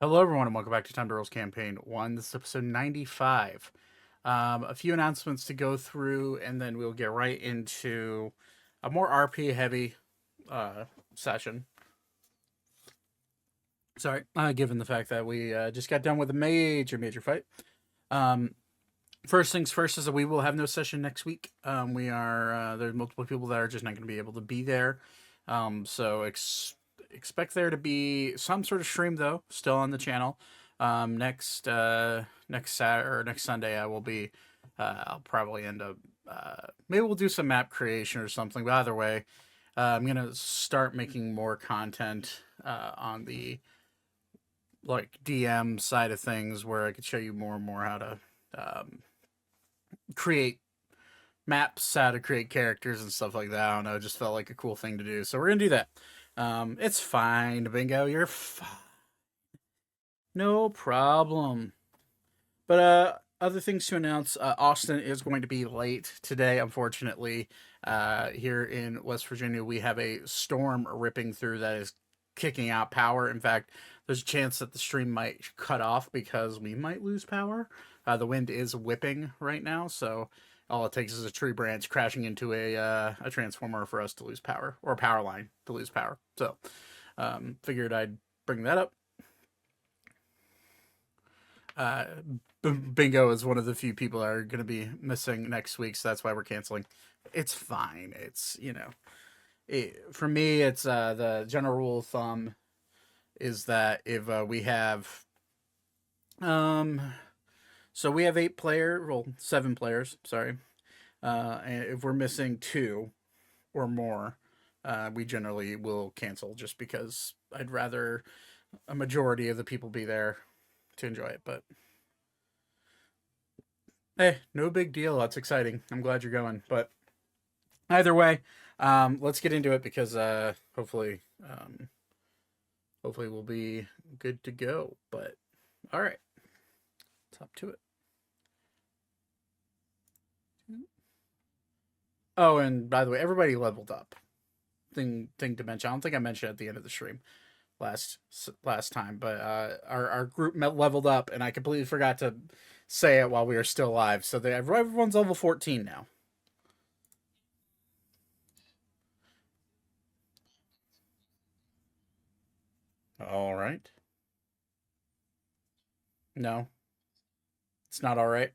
Hello, everyone, and welcome back to TimeToRole's Campaign 1. This is episode 95. A few announcements to go through, and then we'll get right into a more RP-heavy session. Sorry, given the fact that we just got done with a major fight. First things first is that we will have no session next week. There's multiple people that are just not going to be able to be there. So expect there to be some sort of stream though, still on the channel. Next Saturday or next Sunday, I will be. I'll probably end up. Maybe we'll do some map creation or something. But either way, I'm gonna start making more content on the DM side of things, where I could show you more and more how to create maps, how to create characters and stuff like that. I don't know, it just felt like a cool thing to do. So we're gonna do that. It's fine, Bingo. You're fine. No problem. But other things to announce. Austin is going to be late today, unfortunately. Here in West Virginia, we have a storm ripping through that is kicking out power. In fact, there's a chance that the stream might cut off because we might lose power. The wind is whipping right now, so all it takes is a tree branch crashing into a transformer for us to lose power, or a power line to lose power. So, figured I'd bring that up. Bingo is one of the few people that are going to be missing next week, so that's why we're canceling. It's fine. It's, for me, it's the general rule of thumb is that if we have, so we have 7 players, sorry. And if we're missing 2 or more, we generally will cancel just because I'd rather a majority of the people be there to enjoy it. But hey, no big deal. That's exciting. I'm glad you're going. But either way, let's get into it because hopefully we'll be good to go. But all right, let's hop to it. Oh, and by the way, everybody leveled up. Thing to mention. I don't think I mentioned at the end of the stream last time, but our group leveled up, and I completely forgot to say it while we were still live. So everyone's level 14 now. All right. No, it's not all right.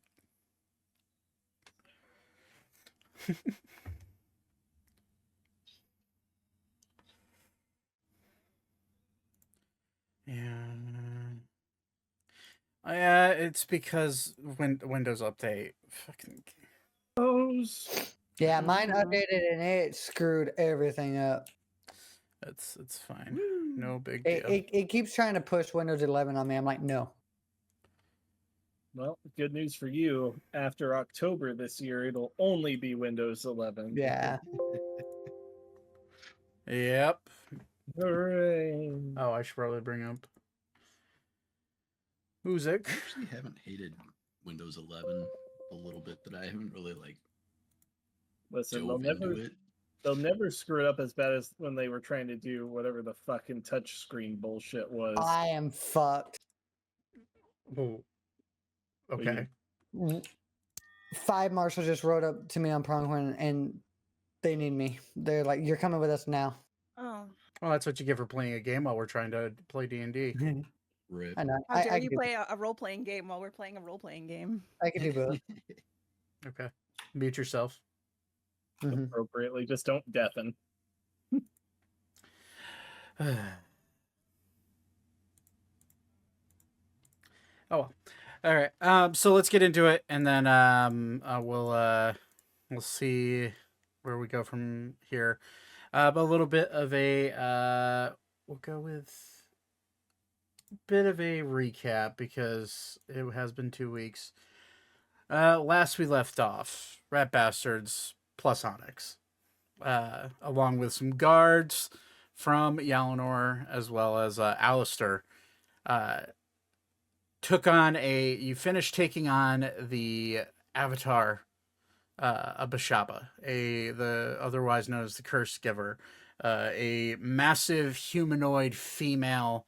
Yeah, it's because Windows Update fucking. Yeah, mine updated and it screwed everything up. It's fine. No big deal. It keeps trying to push Windows 11 on me. I'm like, no. Well, good news for you. After October this year, it'll only be Windows 11. Yeah. Yep. Hooray. Oh, I should probably bring up music. I actually haven't hated Windows 11 a little bit, but I haven't really Listen, dove they'll never screw it up as bad as when they were trying to do whatever the fucking touchscreen bullshit was. I am fucked. Oh. Okay. 5 marshals just rode up to me on Pronghorn and they need me. They're like, "You're coming with us now." Oh. Well, that's what you get for playing a game while we're trying to play D&D. Rip. I know. How dare you play a role-playing game while we're playing a role-playing game? I can do both. Okay. Mute yourself. Appropriately, just don't deafen. Oh, all right. So let's get into it, and then we'll see where we go from here. But a little bit of a we'll go with a bit of a recap because it has been 2 weeks. Last we left off, Rat Bastards plus Onyx, along with some guards from Yalinor as well as Alistair. You finished taking on the Avatar of Bashaba, the otherwise known as the Curse Giver, a massive humanoid female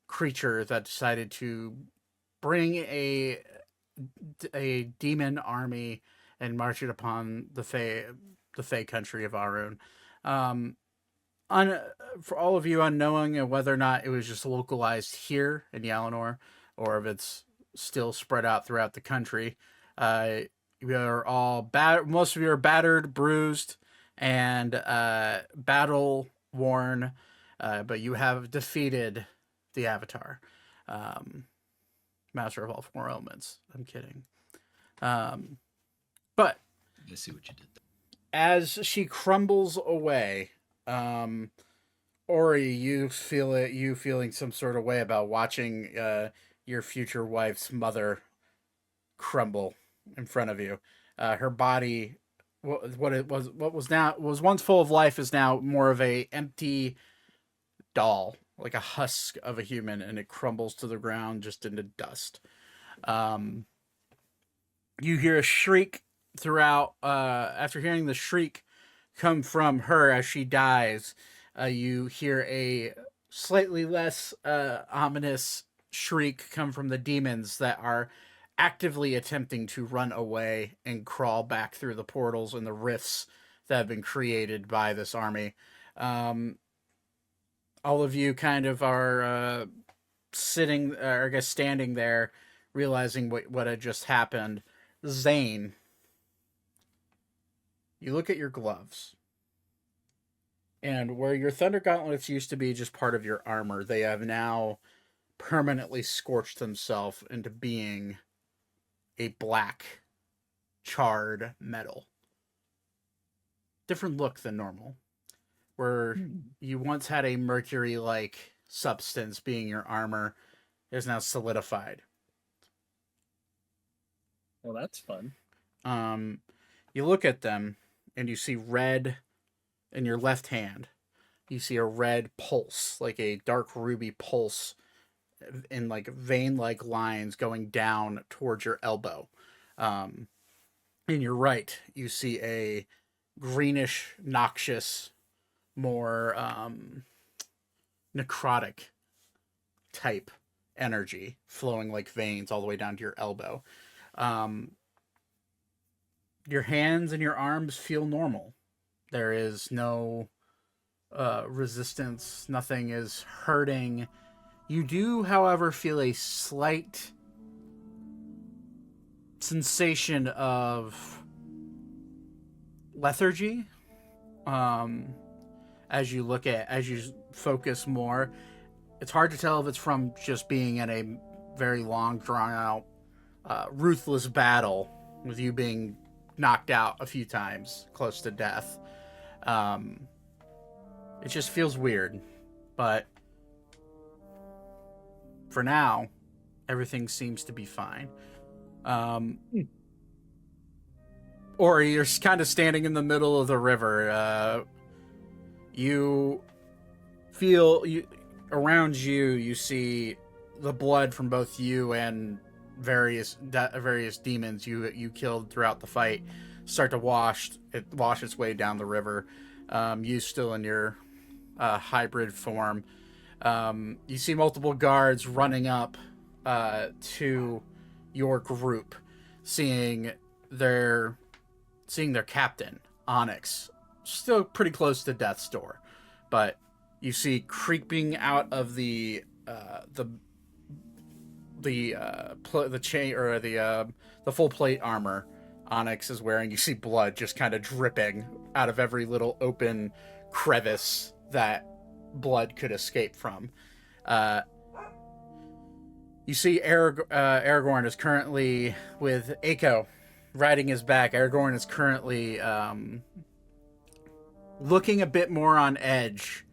creature that decided to bring a demon army and march it upon the Fey country of Arun. For all of you unknowing of whether or not it was just localized here in Yalinor, or if it's still spread out throughout the country, we are all most of you are battered, bruised, and battle worn, but you have defeated the Avatar, Master of all four elements. I'm kidding. But I see what you did there. as she crumbles away, Ori, you feeling some sort of way about watching your future wife's mother crumble in front of you. Her body, what was once full of life, is now more of a empty doll, like a husk of a human, and it crumbles to the ground just into dust. You hear a shriek throughout. After hearing the shriek come from her as she dies, you hear a slightly less ominous shriek come from the demons that are actively attempting to run away and crawl back through the portals and the rifts that have been created by this army. All of you kind of are sitting, or I guess standing there, realizing what had just happened. Zane, you look at your gloves, and where your Thunder Gauntlets used to be just part of your armor, they have now permanently scorched themselves into being a black, charred metal. Different look than normal. Where you once had a mercury-like substance being your armor, is now solidified. Well, that's fun. You look at them, and you see red in your left hand. You see a red pulse, like a dark ruby pulse, in like vein-like lines going down towards your elbow. In your right, you see a greenish, noxious, more necrotic type energy flowing like veins all the way down to your elbow. Your hands and your arms feel normal. There is no resistance. Nothing is hurting. You do, however, feel a slight sensation of lethargy. As you focus more, it's hard to tell if it's from just being in a very long, drawn out, ruthless battle with you being knocked out a few times, close to death. It just feels weird, but for now, everything seems to be fine. Or you're kind of standing in the middle of the river. You feel around you. You see the blood from both you and various demons you killed throughout the fight start to wash its way down the river. You still in your hybrid form. You see multiple guards running up to your group, seeing their captain, Onyx, still pretty close to death's door, but you see creeping out of the chain, or the full plate armor Onyx is wearing. You see blood just kind of dripping out of every little open crevice that blood could escape from. You see Aragorn is currently with Aiko riding his back. Aragorn is currently looking a bit more on edge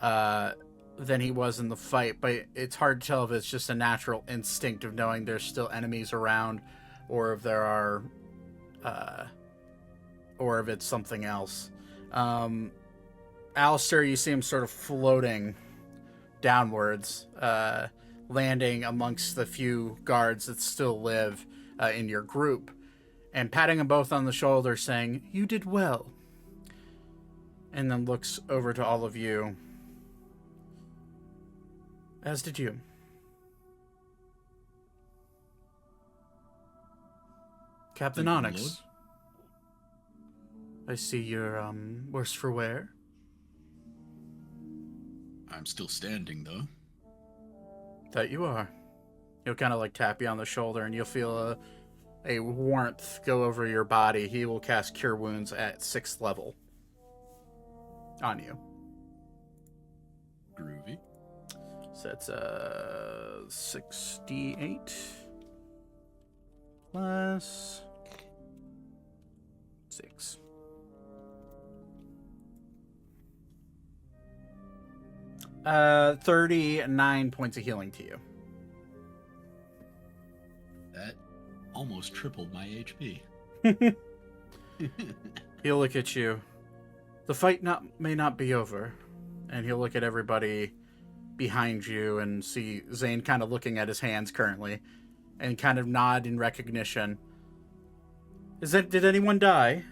than he was in the fight, but it's hard to tell if it's just a natural instinct of knowing there's still enemies around, or if there are, or if it's something else. Alistair, you see him sort of floating downwards, landing amongst the few guards that still live in your group, and patting them both on the shoulder, saying, "You did well." And then looks over to all of you. "As did you." Captain Thank you, Onyx. I see you're worse for wear. I'm still standing, though. That you are. He'll kind of like tap you on the shoulder, and you'll feel a warmth go over your body. He will cast Cure Wounds at 6th level on you. Groovy. So that's 68 plus 6. Uh, 39 points of healing to you. That almost tripled my HP. He'll look at you. The fight may not be over. And he'll look at everybody behind you and see Zane kind of looking at his hands currently and kind of nod in recognition. Did anyone die?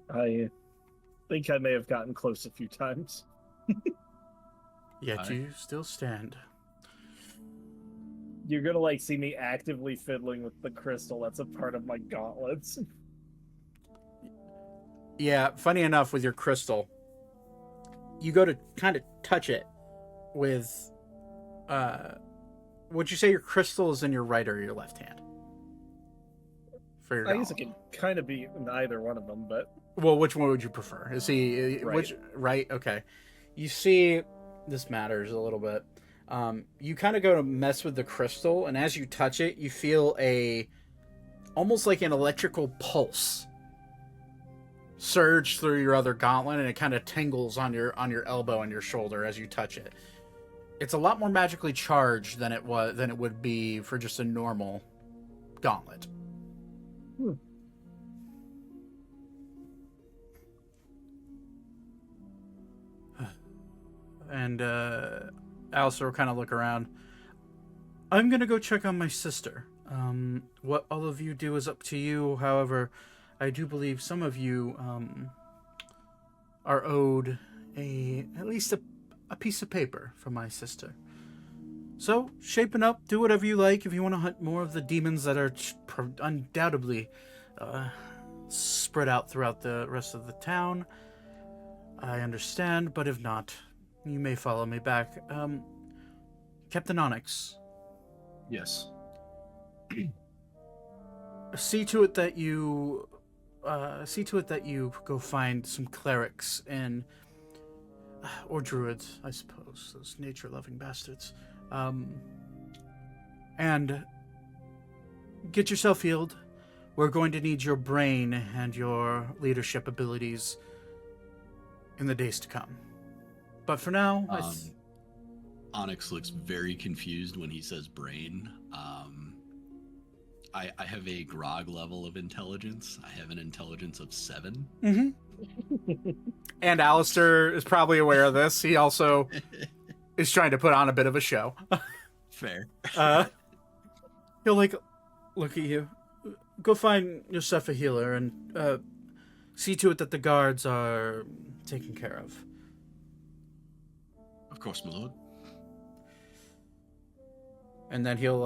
I think I may have gotten close a few times. Yet Aye. you still stand. You're gonna like see me actively fiddling with the crystal. That's a part of my gauntlets. Yeah, funny enough, with your crystal, you go to kind of touch it with, would you say your crystal is in your right or your left hand? For your I guess it gauntlet. can kind of be in either one of them, but Well, which one would you prefer? Is he Right. which right? Okay. You see, this matters a little bit. You kind of go to mess with the crystal, and as you touch it, you feel almost like an electrical pulse surge through your other gauntlet, and it kind of tingles on your elbow and your shoulder as you touch it. It's a lot more magically charged than it would be for just a normal gauntlet. And Alistair will kind of look around. I'm gonna go check on my sister. What all of you do is up to you. However, I do believe some of you are owed at least a piece of paper from my sister. So, shaping up, do whatever you like. If you want to hunt more of the demons that are undoubtedly spread out throughout the rest of the town, I understand. But if not, you may follow me back. Captain Onyx, Yes. see to it that you go find some clerics or druids, I suppose, those nature-loving bastards, and get yourself healed. We're going to need your brain and your leadership abilities in the days to come. But for now, Onyx looks very confused when he says brain. I have a grog level of intelligence. I have an intelligence of 7. Mm-hmm. And Alistair is probably aware of this. He also is trying to put on a bit of a show. Fair. He'll look at you. Go find yourself a healer and see to it that the guards are taken care of. Of course, my lord. And then he'll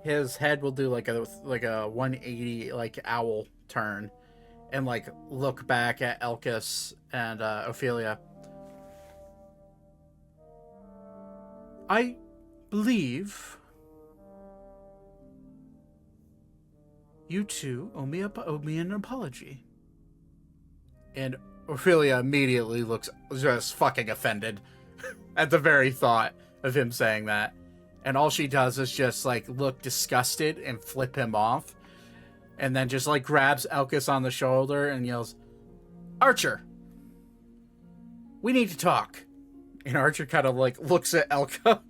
his head will do like a 180 owl turn and look back at Elkis and Ophelia. I believe you two owe me an apology. And Ophelia immediately looks just fucking offended at the very thought of him saying that. And all she does is just look disgusted and flip him off. And then just grabs Elkis on the shoulder and yells, "Archer, we need to talk." And Archer kind of looks at Elka.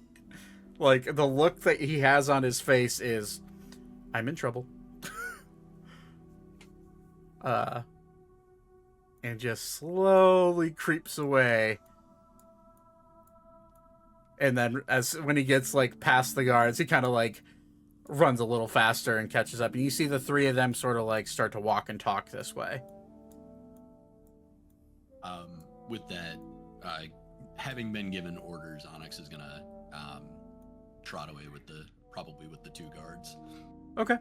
The look that he has on his face is, I'm in trouble. And just slowly creeps away. And then when he gets past the guards, he kind of runs a little faster and catches up. And you see the three of them sort of start to walk and talk this way. With that, having been given orders, Onyx is gonna trot away with the probably with the 2 guards. Okay.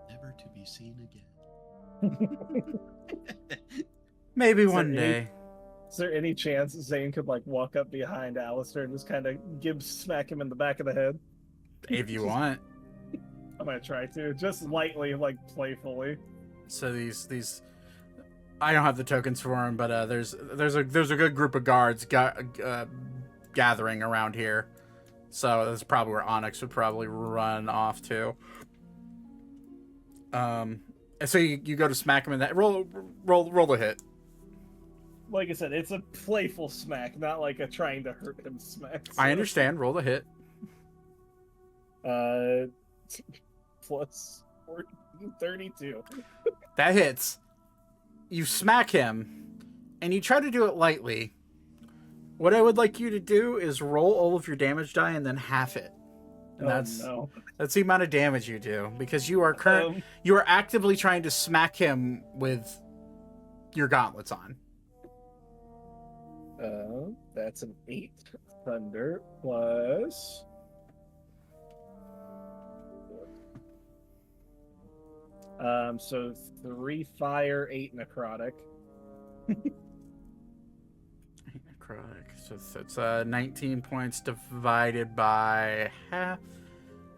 Never to be seen again. Maybe Is there one any- day. Is there any chance Zane could like walk up behind Alistair and just kind of smack him in the back of the head? If you want. I'm gonna try to, just lightly, like playfully. So these I don't have the tokens for him, but there's a good group of guards gathering around here. So that's probably where Onyx would probably run off to. And so you go to smack him in that roll the hit. Like I said, it's a playful smack, not like a trying to hurt him smack. I so- understand. Roll the hit. Plus 32. That hits. You smack him, and you try to do it lightly. What I would like you to do is roll all of your damage die and then half it. And No. that's the amount of damage you do, because you are you are actively trying to smack him with your gauntlets on. That's an 8 thunder plus. So 3 fire, 8 necrotic. Necrotic. So it's 19 points divided by half.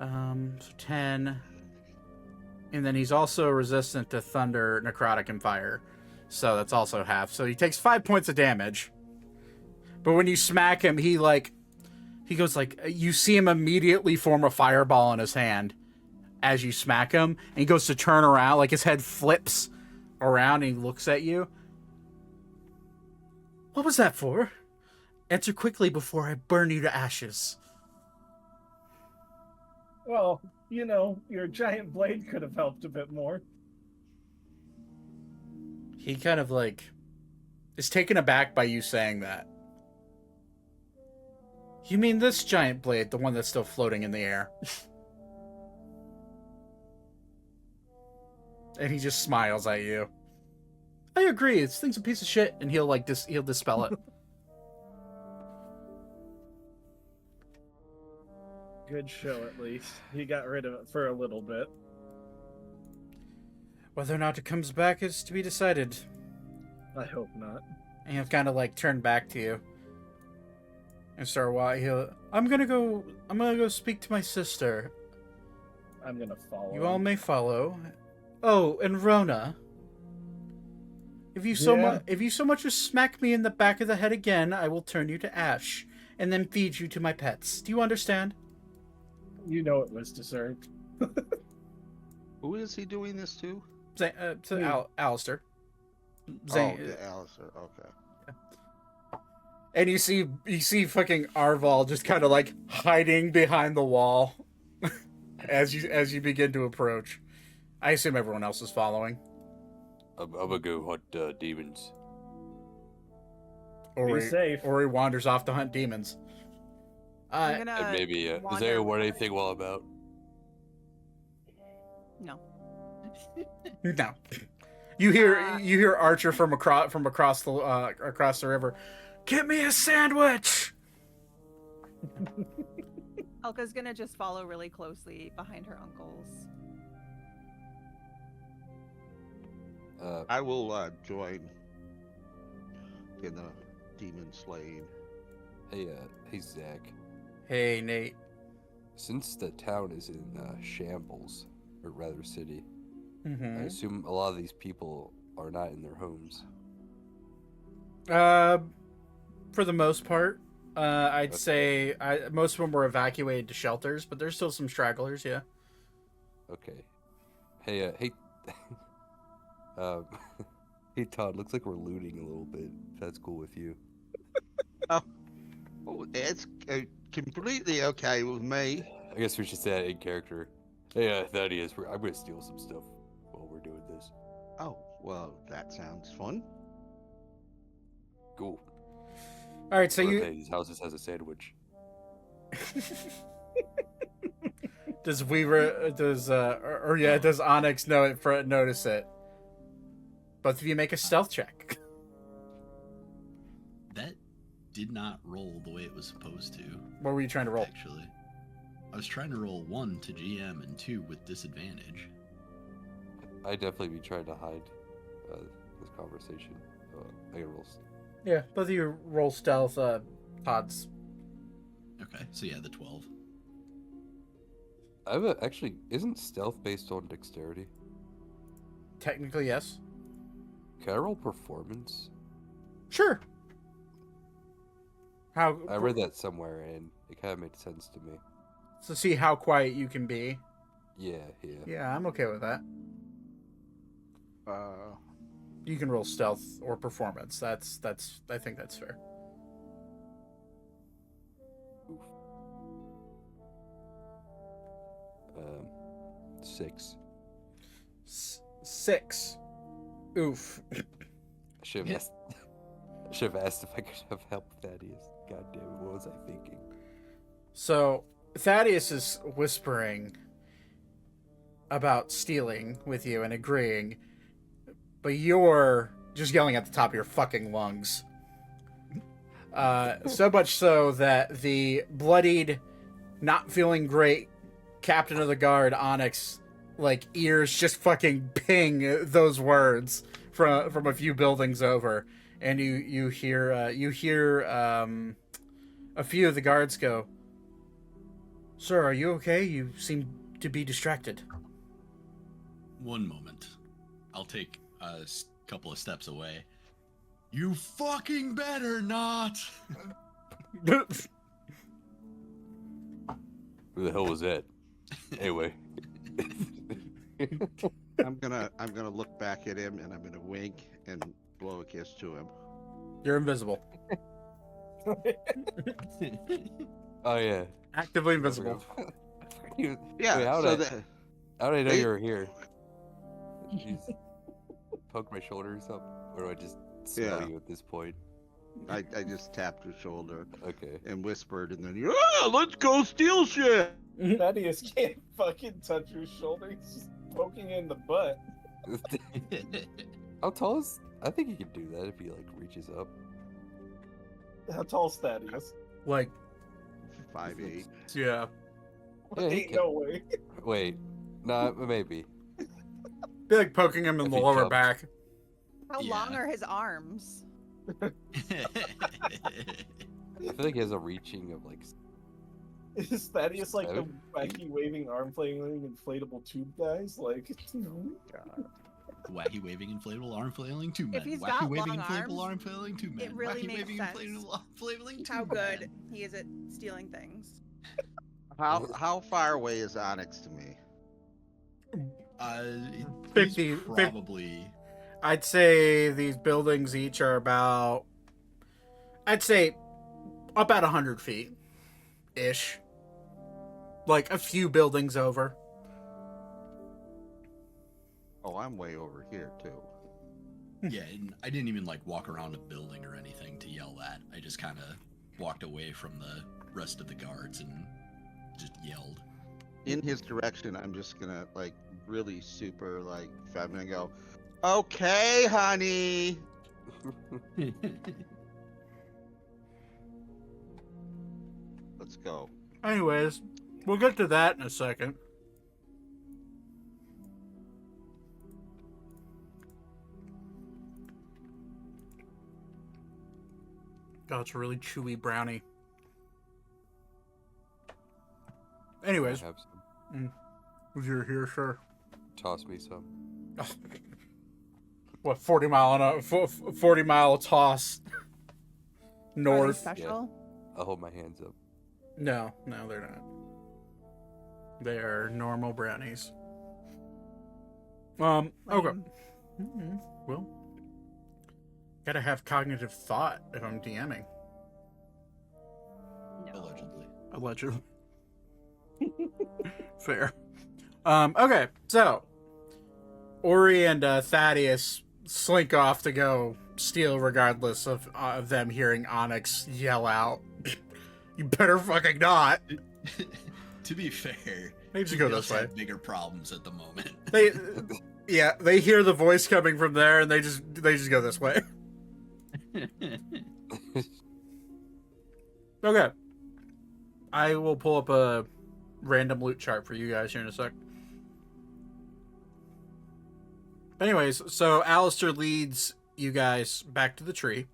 So 10. And then he's also resistant to thunder, necrotic, and fire. So that's also half. So he takes 5 points of damage. But when you smack him, he goes like, you see him immediately form a fireball in his hand as you smack him. And he goes to turn around, like his head flips around and he looks at you. What was that for? Answer quickly before I burn you to ashes. Well, you know, your giant blade could have helped a bit more. He kind of like is taken aback by you saying that. You mean this giant blade, the one that's still floating in the air? And he just smiles at you. I agree, this thing's a piece of shit, and he'll like he'll dispel it. Good show, at least. He got rid of it for a little bit. Whether or not it comes back is to be decided. I hope not. And he'll kind of like turn back to you. And start I'm gonna go speak to my sister. I'm gonna follow. You all may follow. Oh, and Rona. If you so much as smack me in the back of the head again, I will turn you to ash and then feed you to my pets. Do you understand? You know it was deserved. Who is he doing this to? Alistair. Oh, yeah, Alistair. Okay. And you see fucking Arval just kind of like hiding behind the wall as you begin to approach. I assume everyone else is following. I'm gonna go hunt demons. Be safe. Or he wanders off to hunt demons. I'm And gonna maybe, does wander anyone with anything while I'm out? No. No. You hear Archer from across the river. Get me a sandwich. Elka's gonna just follow really closely behind her uncles. I will join in the demon slaying. Hey Zach. Hey Nate. Since the town is in shambles, or rather city, I Mm-hmm. assume a lot of these people are not in their homes. For the most part, I'd say most of them were evacuated to shelters, but there's still some stragglers. Yeah. Okay. Hey, hey Todd, looks like we're looting a little bit. If that's cool with you. Oh, it's completely okay with me. I guess we should say that in character. Hey, Thaddeus, I'm gonna steal some stuff while we're doing this. Oh, well, that sounds fun. Cool. All right, so One of you Thaddeus' houses has a sandwich. does Weaver does does Onyx notice it? Both of you make a stealth check. That did not roll the way it was supposed to. What were you trying to roll? Actually, I was trying to roll 1 to GM and 2 with disadvantage. I definitely be trying to hide this conversation. I can roll. Yeah, both of you roll stealth, Todd's. Okay, so yeah, the 12. I have actually, isn't stealth based on dexterity? Technically, yes. Can I roll performance? Sure. How? I read that somewhere and it kind of made sense to me. To see how quiet you can be. Yeah. Yeah, I'm okay with that. You can roll stealth or performance. That's. I think that's fair. Oof. 6. 6. Oof. I should have asked if I could have help with Thaddeus. God damn it, what was I thinking? So Thaddeus is whispering about stealing with you and agreeing, but you're just yelling at the top of your fucking lungs. So much so that the bloodied, not feeling great captain of the guard, Onyx, like, ears just fucking ping those words from a few buildings over. And you hear a few of the guards go, "Sir, are you okay? You seem to be distracted." One moment. I'll take a couple of steps away. You fucking better not! Who the hell was that? Anyway. I'm gonna look back at him and I'm gonna wink and blow a kiss to him. You're invisible. Oh yeah. Actively invisible. Yeah. Wait, how so did I know they- you were here? You just poke my shoulder or something? Or do I just smell Yeah. you at this point? I just tapped his shoulder Okay. and whispered, and then let's go steal shit. Thaddeus can't fucking touch your shoulder. He's just poking you in the butt. How tall is... I think he could do that if he, like, reaches up. How tall's Thaddeus? Like, 5'8". yeah. Yeah, he Ain't can... no way. Wait. Nah, maybe. Be like poking him in If the he lower jumped. back. How Yeah. long are his arms? I feel like he has a reaching of, like... Is Thaddeus like the 7? wacky waving arm flailing inflatable tube guys? Like, Wacky waving inflatable arm flailing 2 men. If he's Wacky got waving long inflatable arms, arm flailing 2 men. really Wacky makes waving sense inflatable arm flailing 2 How men. good he is at stealing things. How far away is Onyx to me? He's 50 probably. I'd say these buildings each are about, I'd say about 100 feet ish. Like a few buildings over. Oh, I'm way over here too. Yeah, and I didn't even like walk around a building or anything to yell that. I just kind of walked away from the rest of the guards and just yelled. In his direction, I'm just gonna like really super like feminine go, "Okay, honey." Let's go. Anyways, we'll get to that in a second. God, it's a really chewy brownie. Anyways, I have some. if you're here, sure. Toss me some. What, 40 mile toss Are they north? special? I'll hold my hands up. No, they're not. They are normal brownies. Okay. Lame. Well, gotta have cognitive thought if I'm DMing. No. Allegedly. Allegedly. Fair. Okay, so Ori and Thaddeus slink off to go steal, regardless of them hearing Onyx yell out, "You better fucking not!" To be fair, They just he go does this way. have bigger problems at the moment. They hear the voice coming from there, and they just go this way. Okay. I will pull up a random loot chart for you guys here in a sec. Anyways, so Alistair leads you guys back to the tree.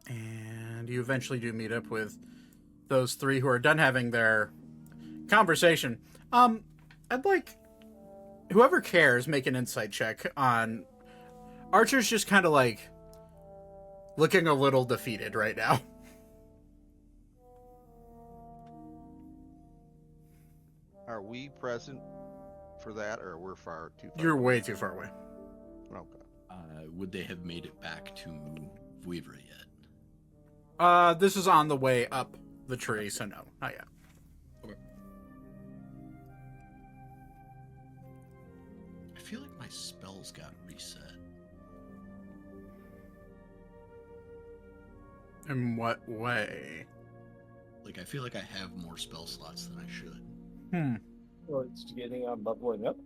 And you eventually do meet up with those three who are done having their conversation. I'd like whoever cares make an insight check on Archer's just kind of like looking a little defeated right now. Are we present for that, or we're far too far? You're way too far away. Okay. Would they have made it back to Vouivre yet? This is on the way up the tree, so no, not yet. I feel like my spells got reset. In what way? Like, I feel like I have more spell slots than I should. Well, it's getting bubbling up.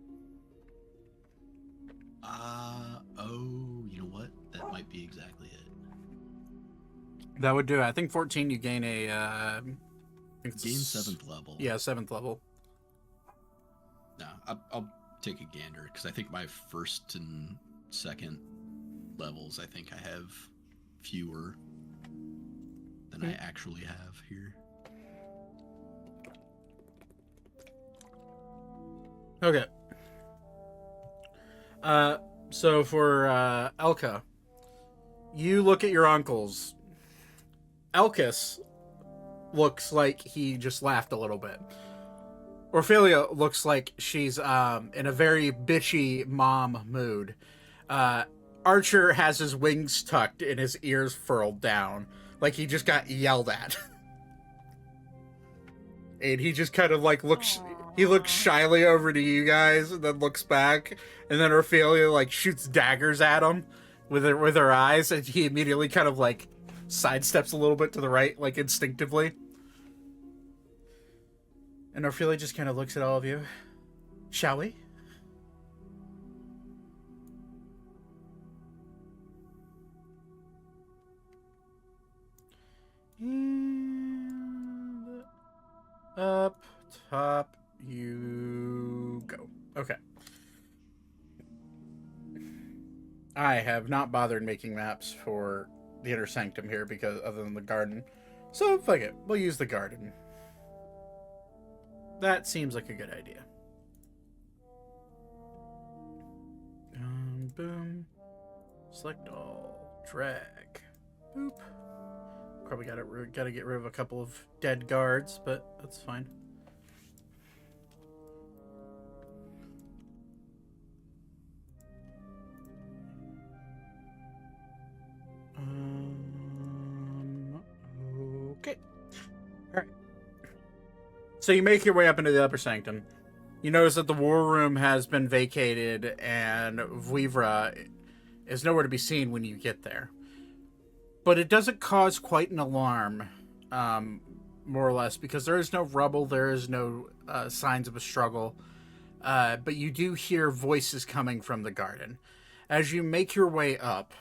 Oh, you know what? That might be exactly it. That would do it. I think 14 you gain a I think it's Gain 7th level. Yeah, 7th level. No, I'll take a gander, because I think my first and second levels, I think I have fewer than I actually have here. Okay. So for Elka, you look at your uncles. Elkis looks like he just laughed a little bit. Ophelia looks like she's in a very bitchy mom mood. Archer has his wings tucked and his ears furled down, like he just got yelled at. And he just kind of like looks. He looks shyly over to you guys, and then looks back, and then Ophelia like shoots daggers at him with her eyes, and he immediately kind of like sidesteps a little bit to the right, like instinctively. And Ophelia just kind of looks at all of you. Shall we? And up top you go. Okay. I have not bothered making maps for the inner sanctum here because other than the garden. So fuck it. We'll use the garden. That seems like a good idea. Boom. Select all. Drag. Boop. Probably gotta get rid of a couple of dead guards, but that's fine. Okay. Alright. So you make your way up into the upper sanctum. You notice that the war room has been vacated and Vouivre is nowhere to be seen when you get there. But it doesn't cause quite an alarm, more or less, because there is no rubble, there is no signs of a struggle. But you do hear voices coming from the garden. As you make your way up,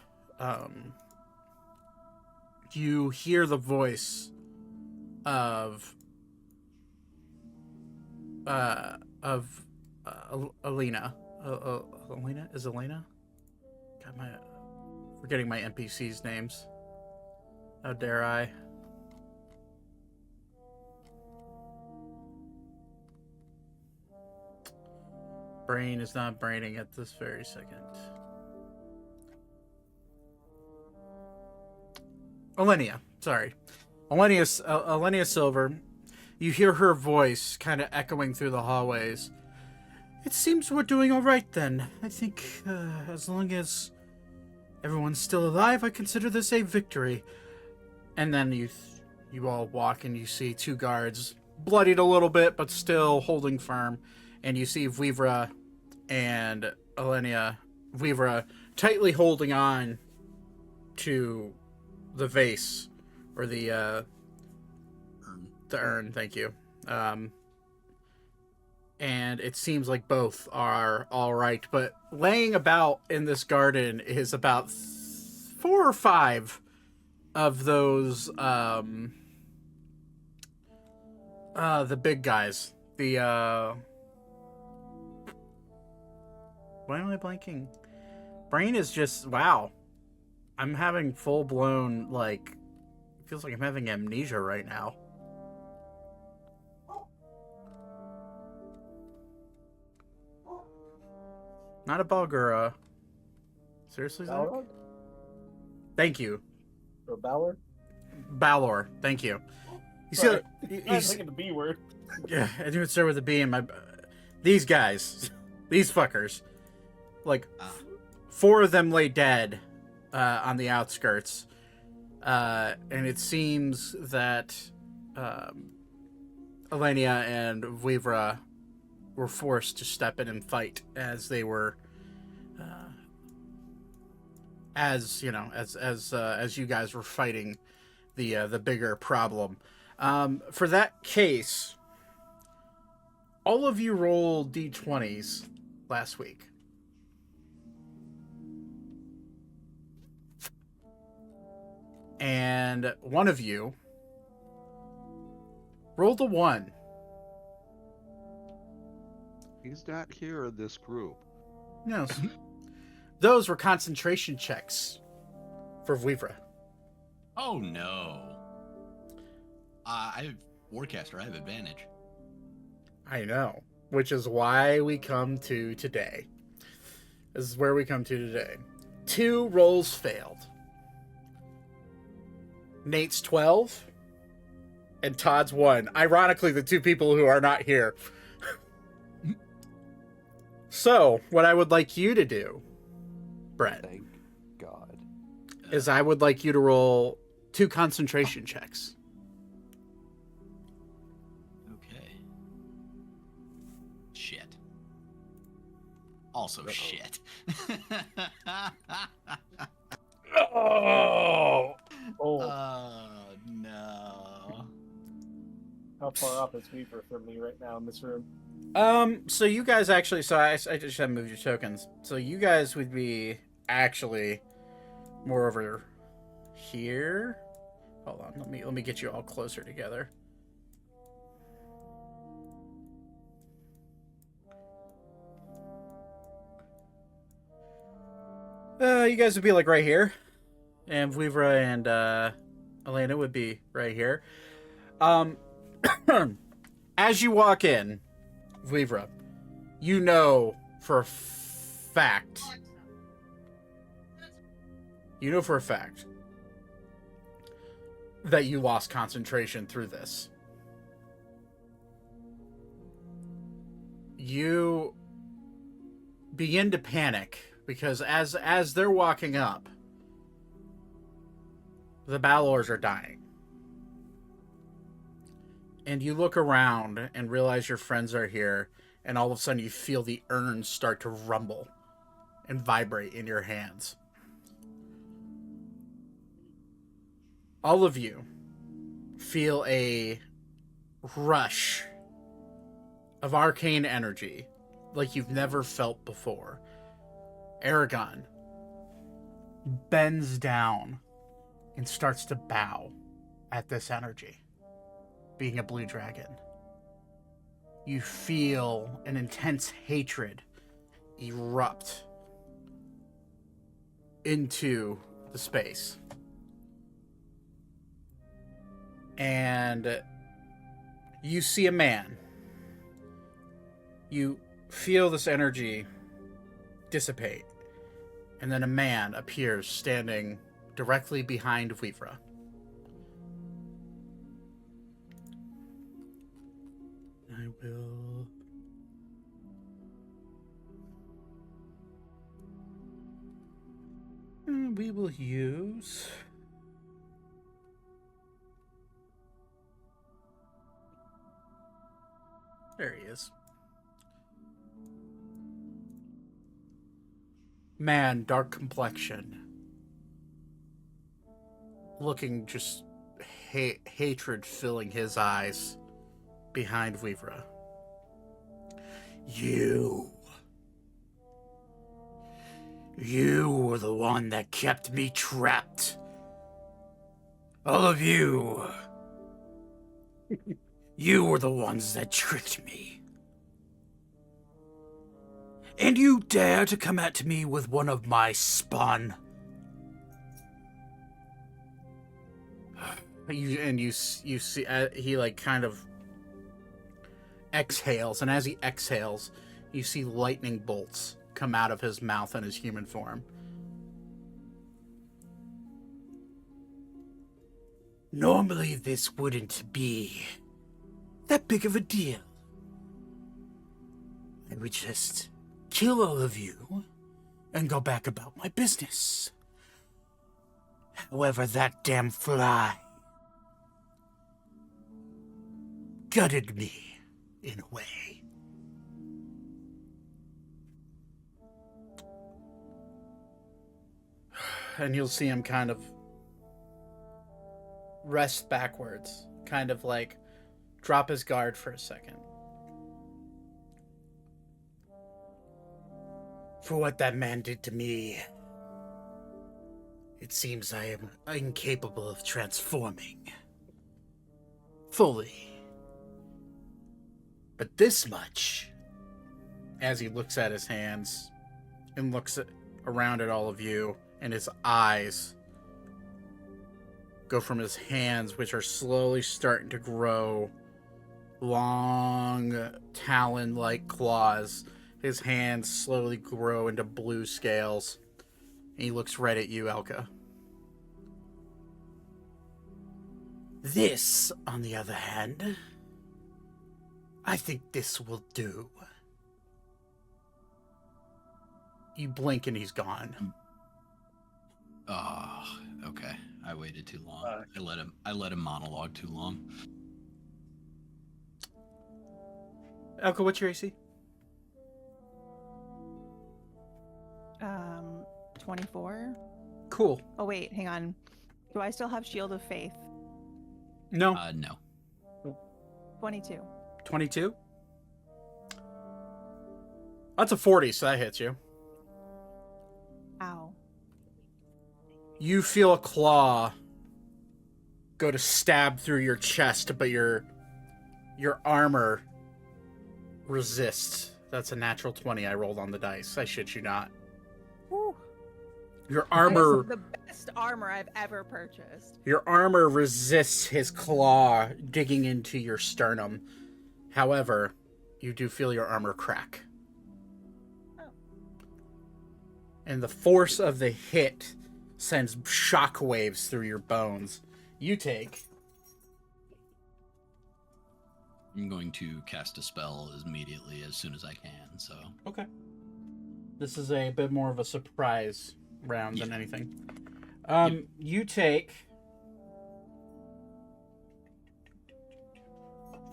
you hear the voice of Alina. Alina? Is Elena? God, forgetting my NPCs' names. How dare I? Brain is not braining at this very second. Alenia, sorry. Alenia Silver. You hear her voice kind of echoing through the hallways. It seems we're doing all right then. I think as long as everyone's still alive, I consider this a victory. And then you all walk and you see two guards, bloodied a little bit, but still holding firm. And you see Vouivre and Alenia. Vouivre tightly holding on to the vase, or the urn, thank you. And it seems like both are all right, but laying about in this garden is about 4 or 5 of those the big guys. The why am I blanking? Brain is just wow. I'm having full blown like feels like I'm having amnesia right now. Not a Balgura. Seriously, Zach? Balrog? Thank you. Or Balor? Balor. Thank you. You see, Sorry. I was he's, thinking the B word. yeah, I didn't start with a B in my. These guys, these fuckers, like, 4 of them lay dead on the outskirts, and it seems that Elenia and Vouivre were forced to step in and fight as they were, as you know, as you guys were fighting the bigger problem. For that case, all of you rolled d20s last week. And one of you rolled a 1. He's not here in this group. No. Those were concentration checks for Vouivre. Oh no. I have Warcaster. I have advantage. I know. Which is why we come to today. This is where we come to today. 2 rolls failed. Nate's 12 and Todd's 1. Ironically, the 2 people who are not here. So, what I would like you to do, Brett, Thank God. is I would like you to roll 2 concentration checks. Okay. Shit. Also shit. Oh! Oh, No. how far off is Weaver from me right now in this room? So you guys actually, so I just have moved your tokens. So you guys would be actually more over here. Hold on, let me get you all closer together. You guys would be like right here, and Vouivre and Elena would be right here. As you walk in, Vouivre, you know for a fact. You know for a fact that you lost concentration through this. You begin to panic because as they're walking up, the Balors are dying. And you look around and realize your friends are here, and all of a sudden you feel the urns start to rumble and vibrate in your hands. All of you feel a rush of arcane energy like you've never felt before. Aragon bends down and starts to bow at this energy. Being a blue dragon, you feel an intense hatred erupt into the space. And you see a man. You feel this energy dissipate. And then a man appears standing directly behind Vouivre. I will... We will use... There he is. Man, dark complexion. Looking just hatred filling his eyes behind Vouivre. You were the one that kept me trapped All of you. You were the ones that tricked me. And you dare to come at me with one of my spawn. You see, he like kind of exhales, and as he exhales, you see lightning bolts come out of his mouth in his human form. Normally this wouldn't be that big of a deal. I would just kill all of you and go back about my business. However, that damn fly gutted me in a way. And you'll see him kind of rest backwards, kind of like drop his guard for a second. For what that man did to me, it seems I am incapable of transforming fully. But this much, as he looks at his hands and looks around at all of you, and his eyes go from his hands, which are slowly starting to grow long talon-like claws. His hands slowly grow into blue scales. And he looks right at you, Elka. This, on the other hand, I think this will do. You blink and he's gone. Oh, okay. I waited too long. I let him monologue too long. Elka, what's your AC? 24. Cool. Oh wait, hang on. Do I still have Shield of Faith? No. No. 22. 22? That's a 40, so that hits you. Ow. You feel a claw go to stab through your chest, but your armor resists. That's a natural 20 I rolled on the dice. I shit you not. Woo. Your That armor... is the best armor I've ever purchased. Your armor resists his claw digging into your sternum. However, you do feel your armor crack. Oh. And the force of the hit sends shockwaves through your bones. You take... I'm going to cast a spell immediately as soon as I can, so... Okay. This is a bit more of a surprise round than Yeah. anything. Yep. You take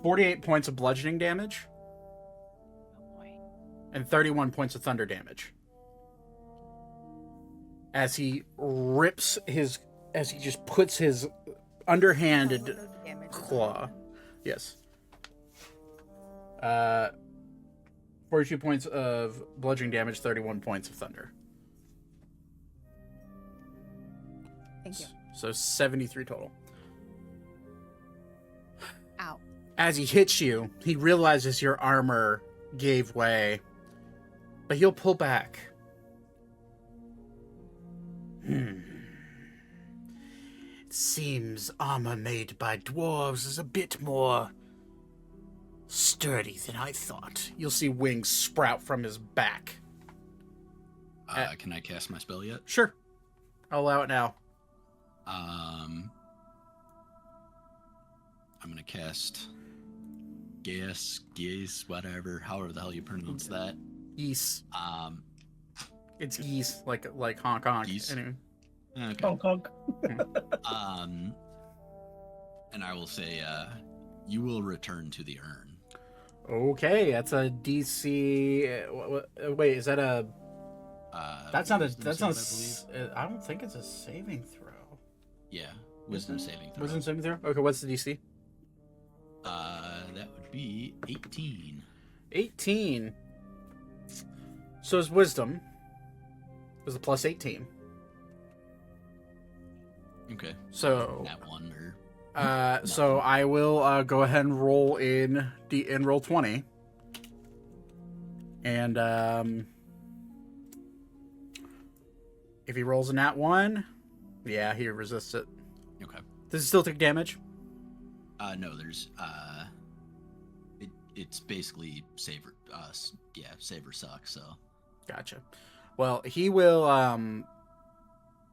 48 points of bludgeoning damage Oh boy. and 31 points of thunder damage. As he rips his... As he just puts his underhanded Oh, the damage is claw. on. Yes. 42 points of bludgeoning damage, 31 points of thunder. Thank you. So 73 total. Ow. As he hits you, he realizes your armor gave way, but he'll pull back. It seems armor made by dwarves is a bit more sturdy than I thought. You'll see wings sprout from his back. Can I cast my spell yet? Sure. I'll allow it now. I'm gonna cast Geese, whatever, however the hell you pronounce that. Geese. Um, It's geese, like honk honk. Geese? Anyway. okay. Honk honk. And I will say, you will return to the urn. Okay, that's a DC. Wait, is that a? That's not a. Wisdom That's not. A, save, I believe. I don't think it's a saving throw. Yeah, wisdom saving throw. Wisdom saving throw. Okay, what's the DC? That would be 18. 18. So his wisdom was a plus 18. Okay. So That one or so I will go ahead and roll in roll 20. And if he rolls a nat 1, yeah, he resists it. okay. Does it still take damage? No, there's it's basically save or save or suck. So Gotcha. Well, he will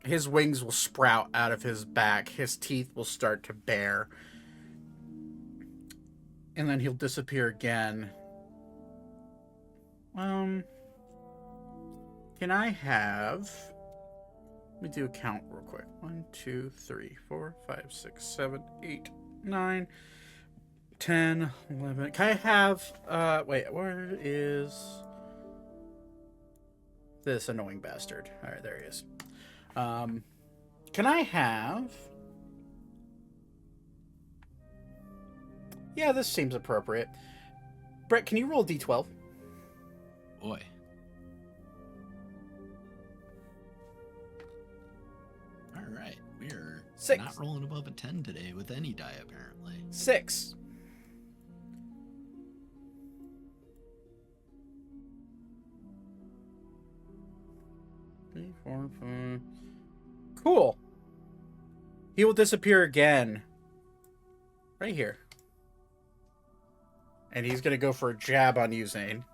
his wings will sprout out of his back. His teeth will start to bare. And then he'll disappear again. Can I have... Let me do a count real quick. 1, 2, 3, 4, 5, 6, 7, 8, 9, 10, 11. Can I have... wait, where is... this annoying bastard? Alright, there he is. Can I have... Yeah, this seems appropriate. Brett, can you roll a d12? boy. All right, we are 6. not rolling above a 10 today with any die apparently. 6. Three, 4, 5. Cool. He will disappear again. Right here. And he's going to go for a jab on you, Zane.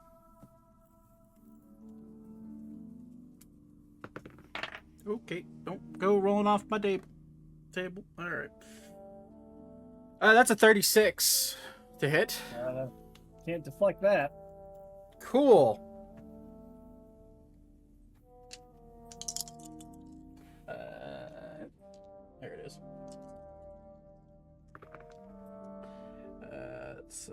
Okay, don't go rolling off my table. All right. That's a 36 to hit. Can't deflect that. Cool. There it is. It's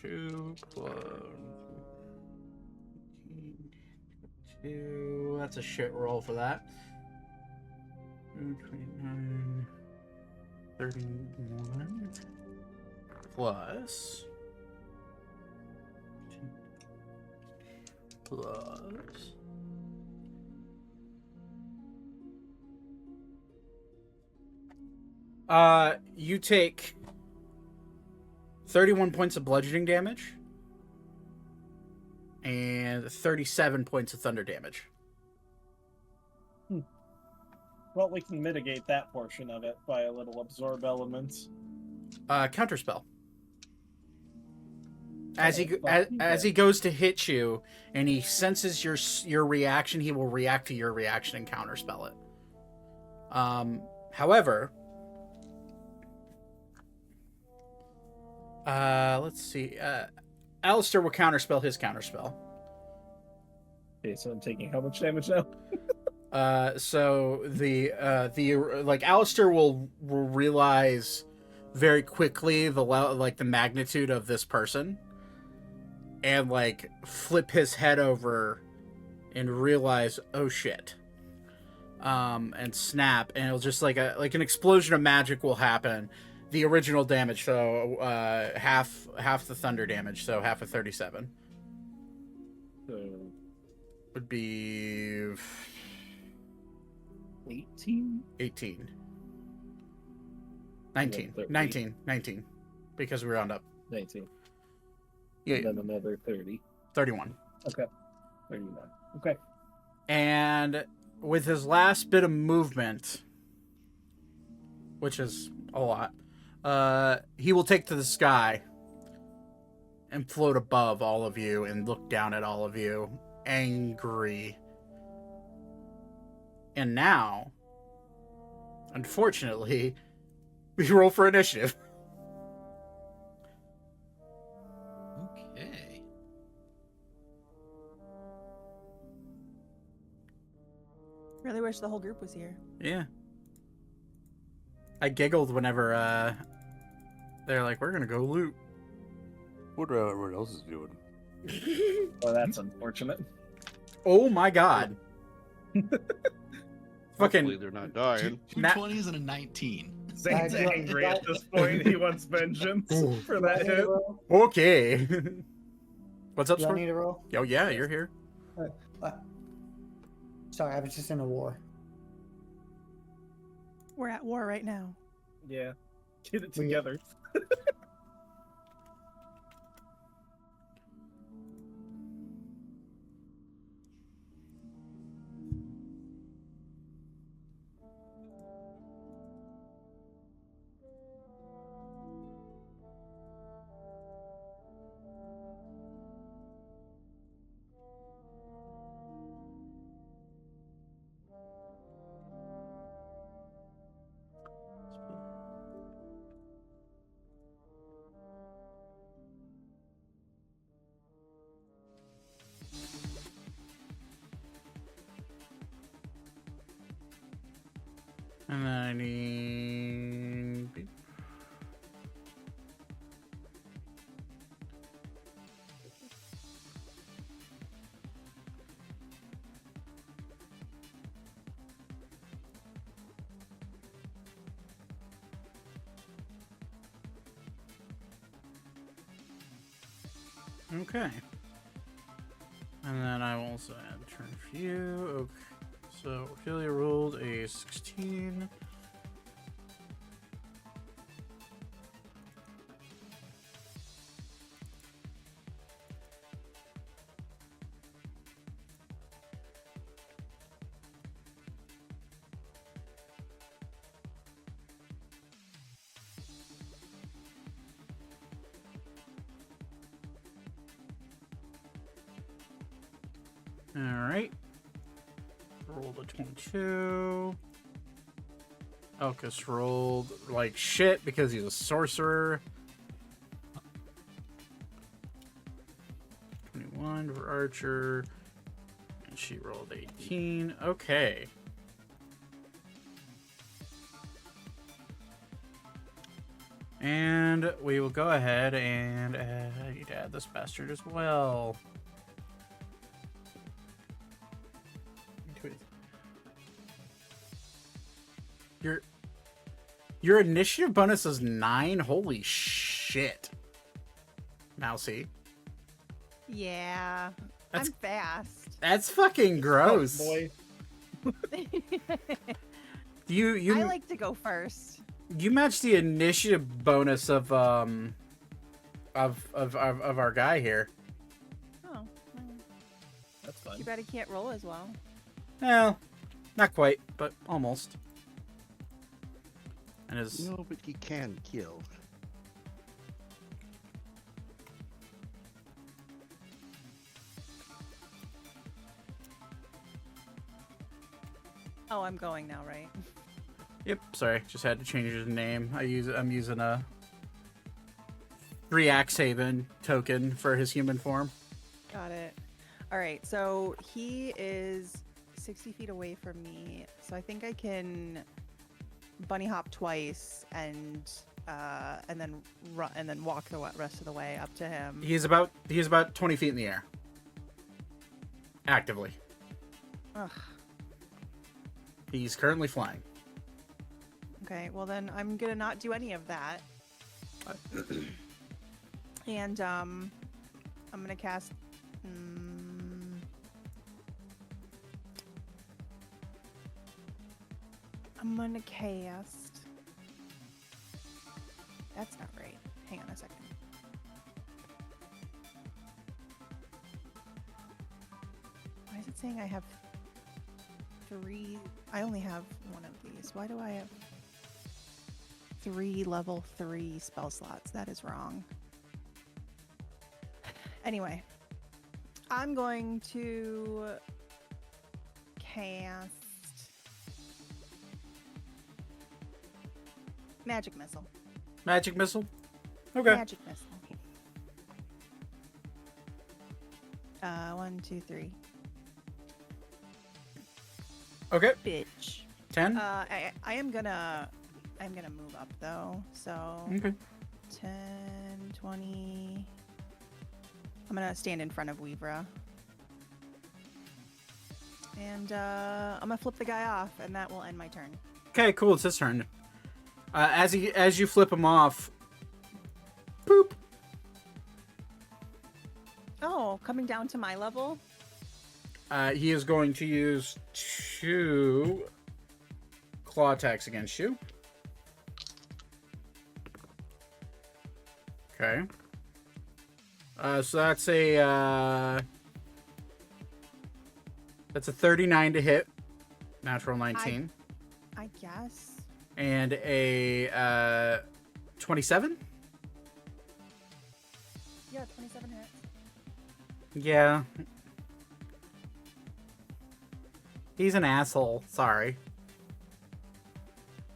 2 plus 2. That's a shit roll for that. 29, 31 plus you take 31 points of bludgeoning damage and 37 points of thunder damage. Well, we can mitigate that portion of it by a little absorb elements. Counterspell. As he goes to hit you and he senses your reaction, he will react to your reaction and counterspell it. However, let's see. Alistair will counterspell his counterspell. Okay, so I'm taking how much damage now? So the Alistair will realize very quickly the magnitude of this person, and flip his head over and realize, oh shit, and snap, and it'll just like an explosion of magic will happen. The original damage, so half the thunder damage, so half of 37 would be 18? 18. 19. 30. 19. Because we round up. 19. Yeah, And then another 30. 31. Okay. 39. Okay. And with his last bit of movement, which is a lot, he will take to the sky and float above all of you and look down at all of you, angry. And now, unfortunately, we roll for initiative. Okay. Really wish the whole group was here. Yeah. I giggled whenever they're like, we're gonna go loot. Wonder how everyone else is doing. Well, that's unfortunate. Oh my god. Hopefully Fucking they're not dying. Two Nat- 20s and a 19. Zane's angry at this point. He wants vengeance Ooh. for that hit. okay. What's up, Do I Score? need a roll? Oh yeah, you're here. Sorry, I was just in a war. We're at war right now. Yeah. Get it We- together. And then I need. Okay. And then I will also add turn for you. Okay. So Ophelia rolled a 16. All right. Rolled a 22. Elkis rolled like shit because he's a sorcerer. 21 for Archer. And she rolled 18. Okay. And we will go ahead and I need to add this bastard as well. Your initiative bonus is 9. Holy shit, Mousy. Yeah. That's- I'm fast. That's fucking gross. Oh, boy. You I like to go first. you match the initiative bonus of our guy here. Oh, well, That's too fine. bad he can't roll as well. Well, not quite, but almost. And his No, but he can kill. Oh, I'm going now, right? Yep, sorry, just had to change his name. I'm using a 3 Axehaven token for his human form. Got it. All right, so he is 60 feet away from me, so I think I can bunny hop twice and then run and then walk the rest of the way up to him. He's about 20 feet in the air. Actively. Ugh. He's currently flying. Okay, well then I'm gonna not do any of that. And I'm gonna cast. I'm gonna cast. That's not right. Hang on a second. Why is it saying I have 3? I only have one of these. Why do I have 3 level 3 spell slots? That is wrong. Anyway, I'm going to cast Magic Missile. Magic missile? Okay. Magic Missile. 1, 2, 3. Okay. Bitch. 10? I'm gonna move up though. So Okay. 10, 20. I'm gonna stand in front of Vouivre. And I'm gonna flip the guy off, and that will end my turn. Okay, cool. It's his turn. As you flip him off, boop. Oh, coming down to my level? He is going to use 2 claw attacks against you. Okay. So that's a 39 to hit, natural 19, I guess. and a 27. Yeah, 27 hits. Yeah. He's an asshole. Sorry.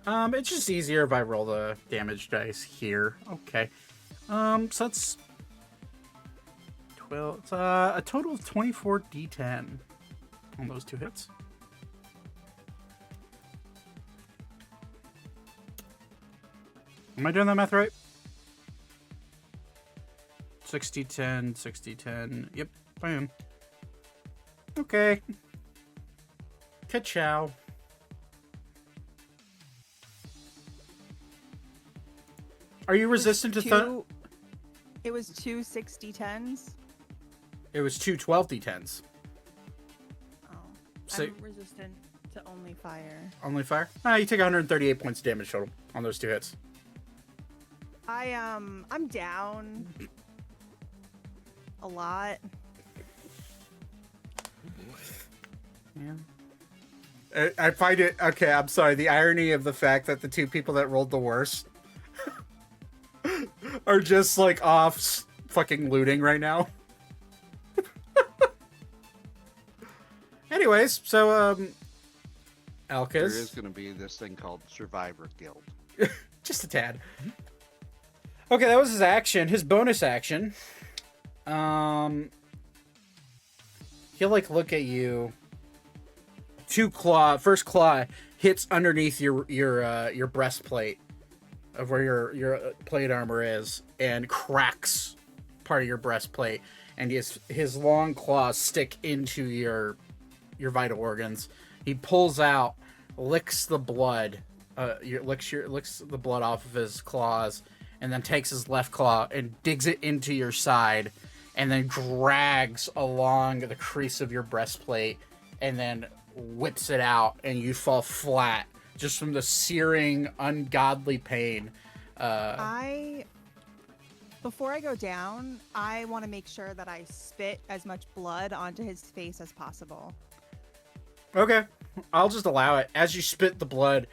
It's just easier if I roll the damage dice here. Okay. So that's 12. It's a total of 24 d10 on those 2 hits. Am I doing that math right? 60, 10, 60, 10. Yep, I am. Okay. Ka-chow. Are you resistant to thunder? It was 2 60-10s. It was 2 12d10s. Oh. So- I'm resistant to only fire. Only fire? You take 138 points of damage total on those 2 hits. I'm down a lot. Oh boy. Yeah. I find it okay. I'm sorry. The irony of the fact that the 2 people that rolled the worst are just like off fucking looting right now. Anyways, so There Alcus, is going to be this thing called Survivor Guild. just a tad. Okay, that was his action. His bonus action. He'll like look at you. 2 claw, first claw hits underneath your breastplate of where your plate armor is and cracks part of your breastplate, and his long claws stick into your vital organs. He pulls out, licks the blood, licks the blood off of his claws, and then takes his left claw and digs it into your side, and then drags along the crease of your breastplate, and then whips it out, and you fall flat just from the searing, ungodly pain. Before I go down, I want to make sure that I spit as much blood onto his face as possible. Okay, I'll just allow it. As you spit the blood,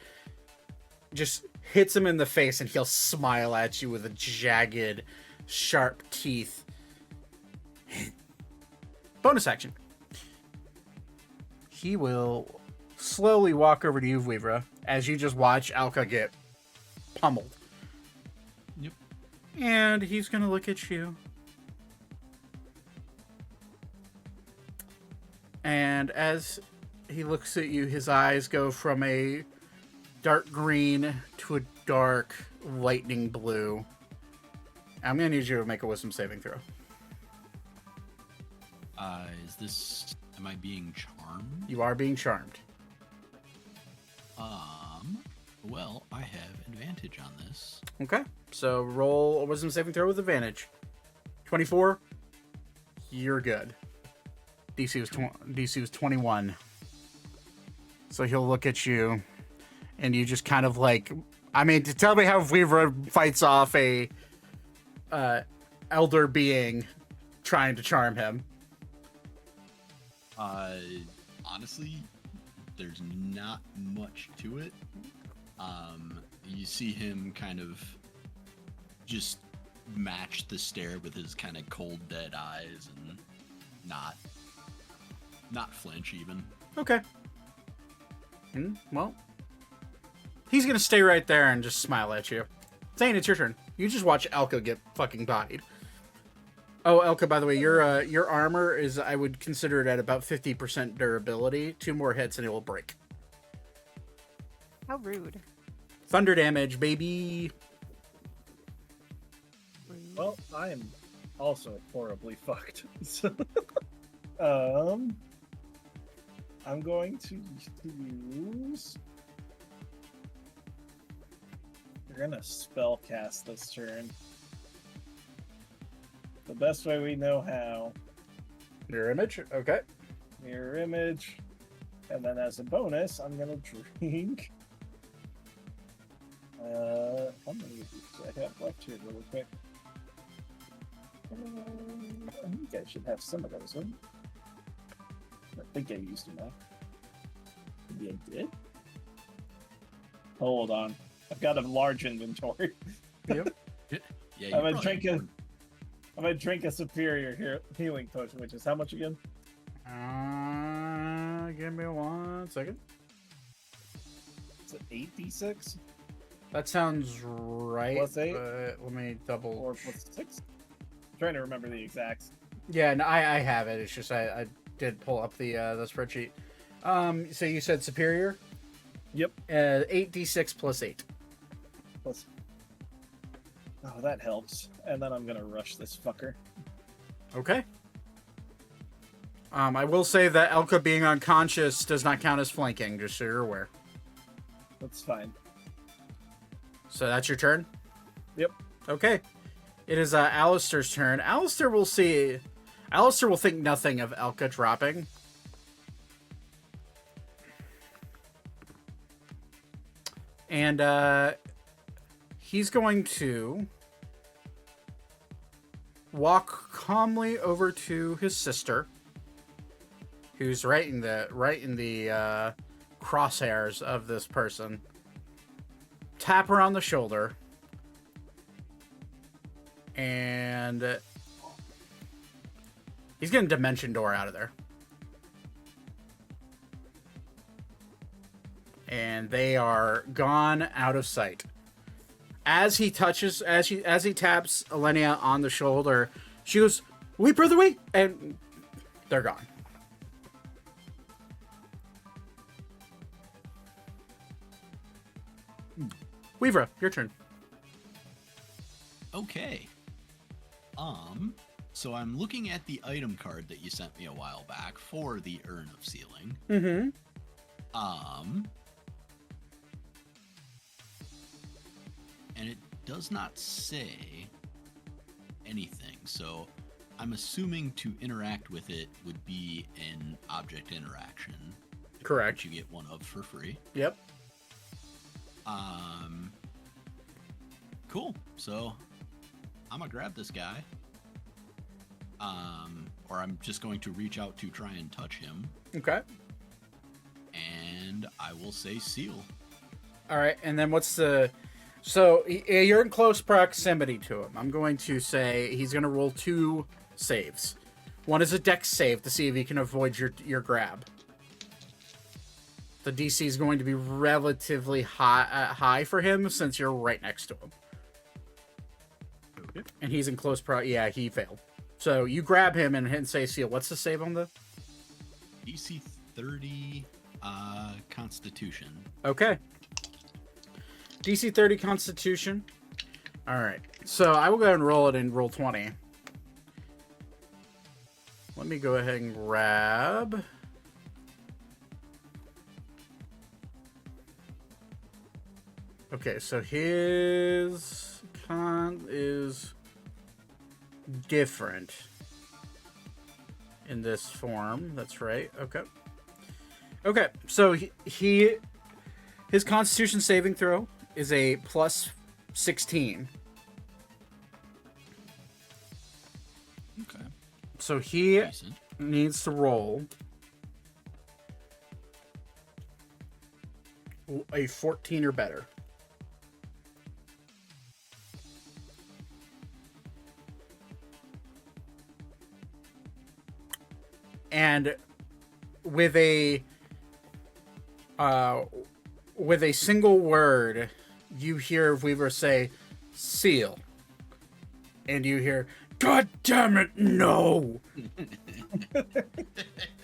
just hits him in the face, and he'll smile at you with a jagged, sharp teeth. Bonus action. He will slowly walk over to you, Vouivre, as you just watch Alka get pummeled. Yep. And he's going to look at you. And as he looks at you, his eyes go from a dark green to a dark lightning blue. I'm going to need you to make a wisdom saving throw. Am I being charmed? You are being charmed. Well, I have advantage on this. Okay. So roll a wisdom saving throw with advantage. 24. You're good. DC was 21. So he'll look at you, and you just kind of like, I mean, to tell me how Vouivre fights off a elder being trying to charm him. Honestly, there's not much to it. You see him kind of just match the stare with his kind of cold, dead eyes and not flinch even. Okay. Well, he's gonna stay right there and just smile at you. Zane, it's your turn. You just watch Elka get fucking bodied. Oh, Elka, by the way, your armor is, I would consider it at about 50% durability. 2 more hits and it will break. How rude. Thunder damage, baby. Well, I am also horribly fucked. So, I'm going to use. We're gonna spell cast this turn. The best way we know how. Mirror image, okay. Mirror image. And then as a bonus, I'm gonna drink. How many of these do I have left here really quick? I think I should have some of those. Right? I think I used them all. Maybe I did? Hold on. I've got a large inventory. Yep. Yeah, I'm gonna drink a superior healing potion, which is how much again? Give me 1 second. Is it 8d6 That sounds right. Plus 8? But let me double. or plus 6? I'm trying to remember the exacts. Yeah, no, I have it. It's just I did pull up the spreadsheet. So you said superior? Yep. 8d6 plus 8. Plus. Oh, that helps. And then I'm gonna rush this fucker. Okay. I will say that Elka being unconscious does not count as flanking, just so you're aware. That's fine. So that's your turn? Yep. Okay. It is Alistair's turn. Alistair will think nothing of Elka dropping. And he's going to walk calmly over to his sister, who's right in the crosshairs of this person. Tap her on the shoulder, and he's getting Dimension Door out of there. And they are gone out of sight. As he taps Elenia on the shoulder, she goes, "Wait, brother, wait!" And they're gone. Vouivre, your turn. Okay. So I'm looking at the item card that you sent me a while back for the Urn of Sealing. Mm-hmm. And it does not say anything, so I'm assuming to interact with it would be an object interaction. Correct. Which you get one of for free. Yep. Cool. So I'm gonna grab this guy. Or I'm just going to reach out to try and touch him. Okay. And I will say seal. All right, and then what's the... So, you're in close proximity to him. I'm going to say he's going to roll 2 saves. One is a dex save to see if he can avoid your grab. The DC is going to be relatively high for him since you're right next to him. Okay. And he's in close yeah, he failed. So, you grab him and say seal. What's the save on the... DC 30 Constitution. Okay. DC 30 Constitution. Alright. So I will go ahead and roll it in roll 20. Let me go ahead and grab... Okay, so his con is different in this form. That's right. Okay. Okay, so his Constitution saving throw is a plus 16. Okay. So he Decent. needs to roll a 14 or better. And with a single word, you hear Vouivre say, seal. And you hear, God damn it, no!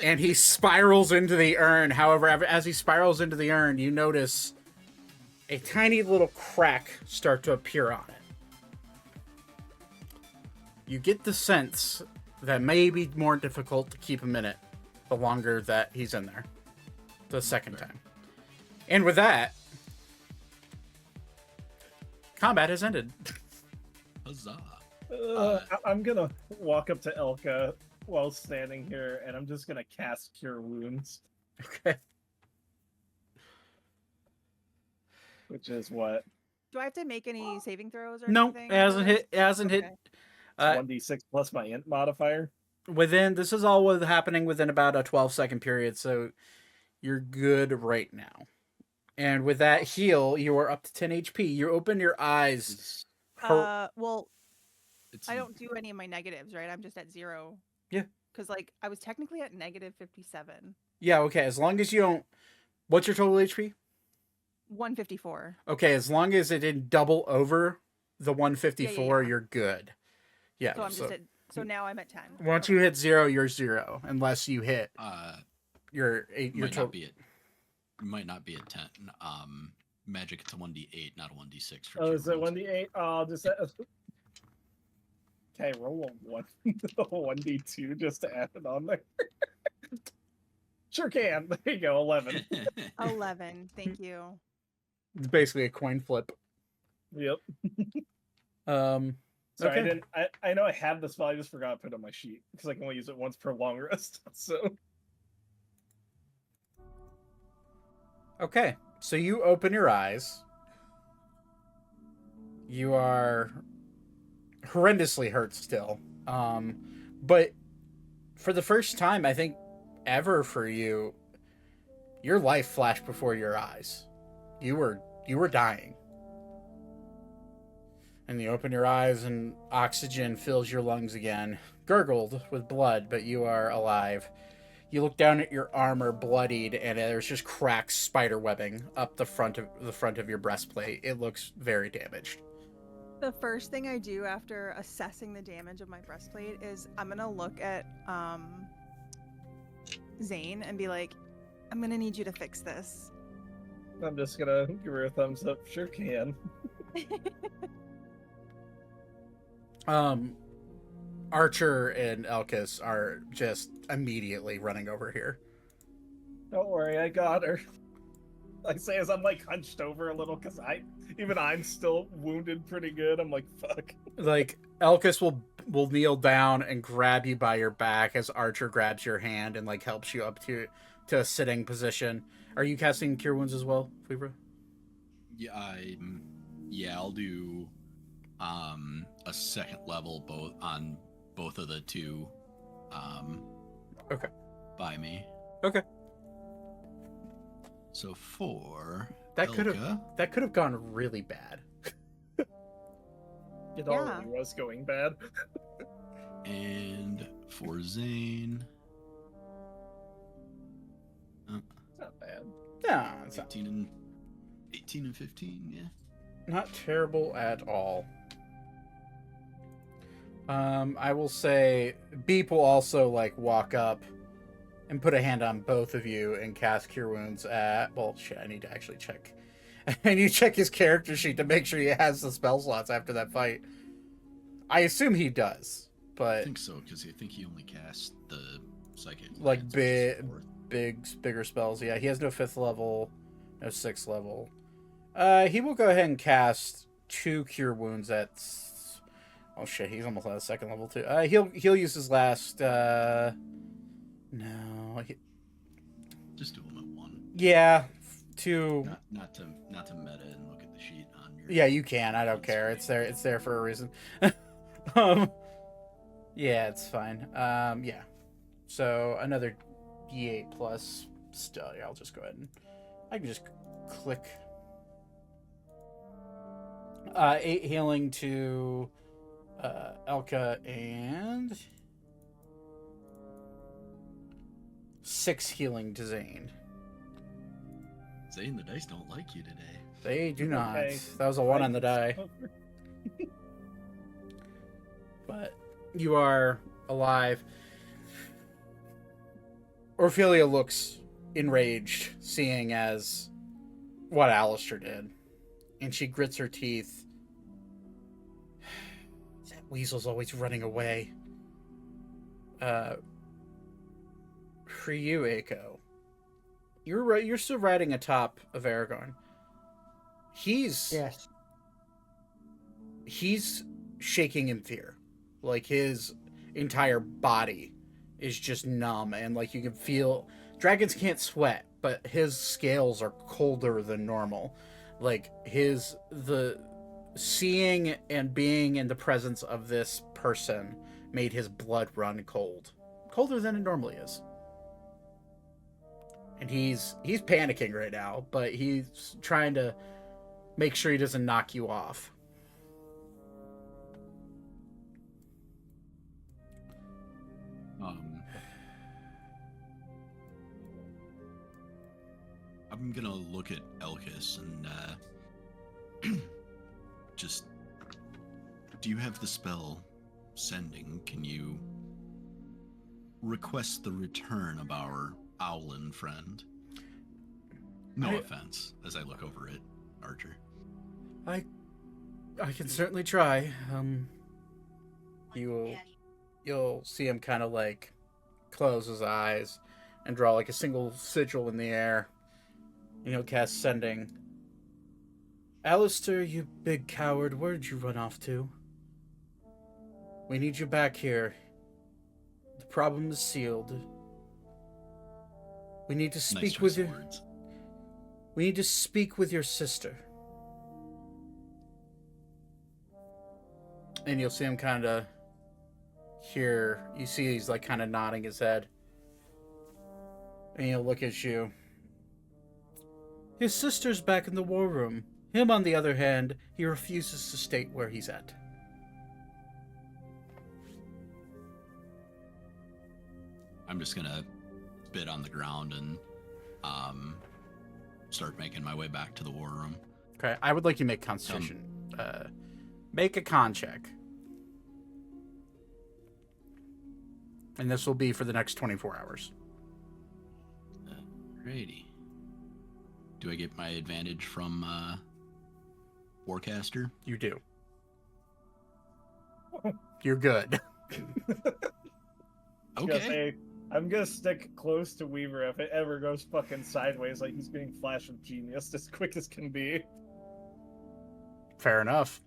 And he spirals into the urn. However, as he spirals into the urn, you notice a tiny little crack start to appear on it. You get the sense that may be more difficult to keep him in it the longer that he's in there. The second time. And with that, combat has ended. Huzzah. I'm gonna walk up to Elka while standing here, and I'm just gonna cast Cure Wounds, Okay. which is what Do I have to make any saving throws or No, anything? it hasn't for hit. this? It hasn't hit. Okay. Uh, 1d6 plus my int modifier. this is all happening within about a 12-second period, so you're good right now. And with that heal, you are up to 10 HP. You open your eyes. It's, Well, it's I don't do any of my negatives, right? I'm just at 0. Yeah. Because like I was technically at negative 57. Yeah, okay. As long as you don't. What's your total HP? 154. Okay, as long as it didn't double over the 154, Yeah. you're good. Yeah. So I'm just at. So now I'm at 10. Once you hit 0, you're 0, unless you hit your might total. not be at. Might not be at 10. Magic, it's a 1d8, not a 1d6. For Oh, is it Cure Wounds. 1d8? Oh, just okay. Roll a 1d2 just to add it on there. Sure can. There you go. 11. 11. Thank you. It's basically a coin flip. Yep. Um. Sorry, Okay. I know I have the spell. I just forgot to put it on my sheet because I can only use it once per long rest. So Okay, so you open your eyes. You are horrendously hurt still. But for the first time, I think ever for you, your life flashed before your eyes. You were dying. And you open your eyes and oxygen fills your lungs again, gurgled with blood, but you are alive. You look down at your armor, bloodied, and there's just cracked spider webbing up the front of your breastplate. It looks very damaged. The first thing I do after assessing the damage of my breastplate is I'm gonna look at Zane and be like, I'm gonna need you to fix this. I'm just gonna give her a thumbs up. Sure can. Archer and Elkis are just immediately running over here. Don't worry, I got her. I say as I'm like hunched over a little because I'm still wounded pretty good. I'm like, fuck. Like Elkis will kneel down and grab you by your back as Archer grabs your hand and like helps you up to a sitting position. Are you casting Cure Wounds as well, Vouivre? Yeah, I'll do a second level both of the two Okay. by me. Okay. So for That Elka, could have gone really bad. It already was going bad. and for Zane, It's not bad. Yeah, it's 18 and 15, yeah. not terrible at all. I will say Beep will also like walk up and put a hand on both of you and cast Cure Wounds at. Well, shit, I need to actually check. I need to check his character sheet to make sure he has the spell slots after that fight. I assume he does, I but think so, because I think he only cast the psychic. Like Lance, which is fourth. bigger spells. Yeah, he has no 5th level, no 6th level. He will go ahead and cast 2 Cure Wounds at. Oh shit, he's almost at a 2nd level too. He'll use his last. No. Just do them at 1. Yeah, 2. Not to meta and look at the sheet on your. Yeah, you can. I don't care. It's there for a reason. Yeah, it's fine. Yeah. So another D8 plus. Still, yeah, I'll just go ahead and I can just click. 8 healing to Elka and 6 healing to Zane. Zane, the dice don't like you today. They do not. Okay. That was a 1 on the die. But you are alive. Ophelia looks enraged, seeing as what Alistair did. And she grits her teeth. That weasel's always running away. For you, Aiko, you're still riding atop of Aragorn. He's shaking in fear. Like his entire body is just numb, and like you can feel dragons can't sweat, but his scales are colder than normal. Like the seeing and being in the presence of this person made his blood run cold, colder than it normally is. And he's panicking right now, but he's trying to make sure he doesn't knock you off. I'm gonna look at Elkis and just. Do you have the spell sending? Can you request the return of our Owlin friend? No offense, as I look over at Archer. I can certainly try. You'll see him kind of like close his eyes and draw like a single sigil in the air. And he'll cast Sending. Alistair, you big coward, where did you run off to? We need you back here. The problem is sealed. We need to speak with your... We need to speak with your sister. And you'll see him kind of here. You see he's like kind of nodding his head. And he'll look at you. His sister's back in the war room. Him, on the other hand, he refuses to state where he's at. I'm just gonna spit on the ground and start making my way back to the war room. Okay, I would like you to make Constitution. Make a con check. And this will be for the next 24 hours. Alrighty. Do I get my advantage from Forecaster? You do. You're good. Okay. I'm gonna stick close to Weaver if it ever goes fucking sideways, like he's being Flash of Genius as quick as can be. Fair enough.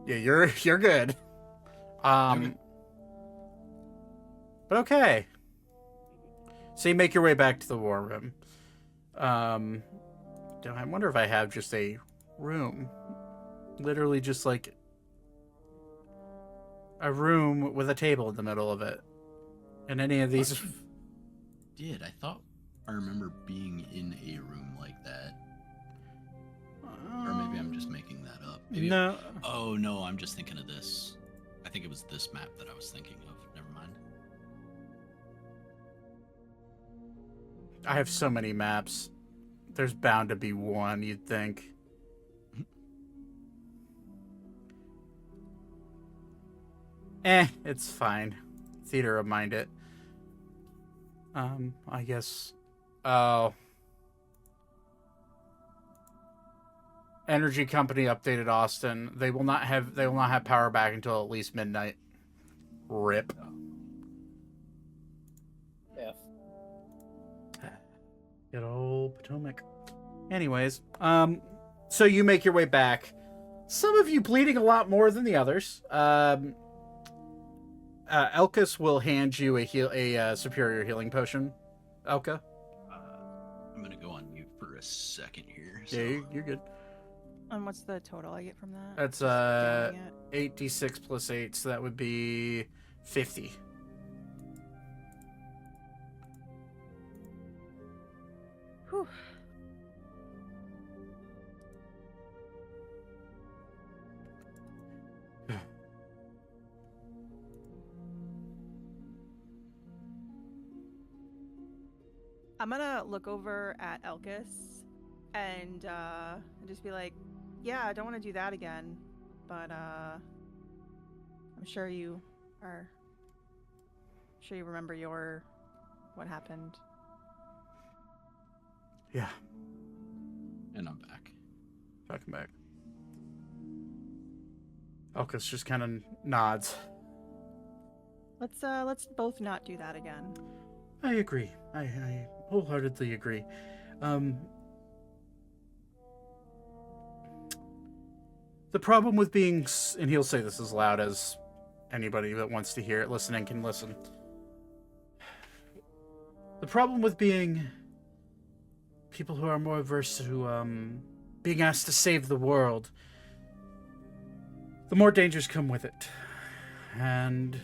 Yeah, you're good. Okay. But okay. So you make your way back to the war room. I wonder if I have just a room. Literally just like a room with a table in the middle of it. And any of these... I thought I remember being in a room like that. Or maybe I'm just making that up. Maybe No. Oh, no, I'm just thinking of this. I think it was this map that I was thinking of. Never mind. I have so many maps. There's bound to be one, you'd think. It's fine. Theater remind it. I guess. Oh. Energy company updated Austin. They will not have power back until at least midnight. Rip. F. Good old Potomac. Anyways, so you make your way back. Some of you bleeding a lot more than the others. Elkis will hand you a superior healing potion. Elka? I'm going to go on mute for a second here. So. Yeah, you're good. And what's the total I get from that? That's Just doing it. 8d6 plus 8, so that would be 50. Whew. I'm gonna look over at Elkis and just be like, yeah, I don't want to do that again, but I'm sure you remember what happened. Yeah. And I'm back. Welcome back. Elkis just kind of nods. Let's both not do that again. I agree. I wholeheartedly agree. The problem with being, and he'll say this as loud as anybody that wants to hear it listening can listen. The problem with being people who are more averse to being asked to save the world, the more dangers come with it. And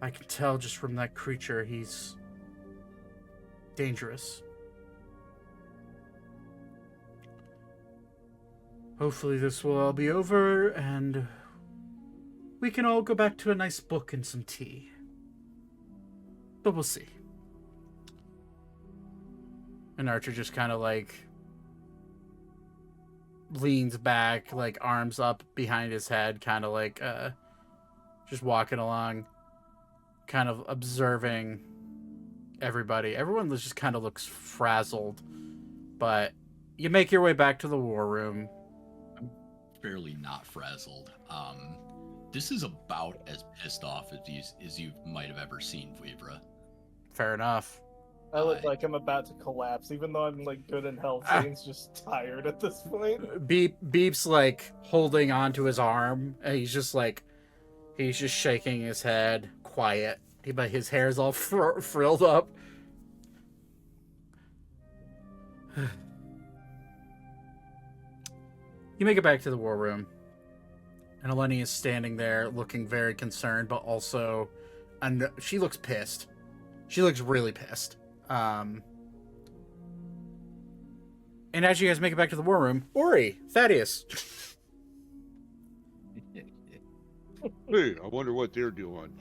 I can tell just from that creature he's dangerous. Hopefully this will all be over and we can all go back to a nice book and some tea. But we'll see. And Archer just kind of like leans back, like arms up behind his head, kind of like just walking along, kind of observing everybody. Everyone just kind of looks frazzled. But you make your way back to the war room. Fairly not frazzled. This is about as pissed off as you might have ever seen Vouivre. Fair enough. I look like I'm about to collapse, even though I'm like good in health. Shane's just tired at this point. Beep's like holding onto his arm, and he's just shaking his head, quiet. But his hair's all frilled up. You make it back to the war room, and Eleni is standing there looking very concerned, but also, she looks pissed. She looks really pissed. And as you guys make it back to the war room, Ori, Thaddeus. Hey, I wonder what they're doing.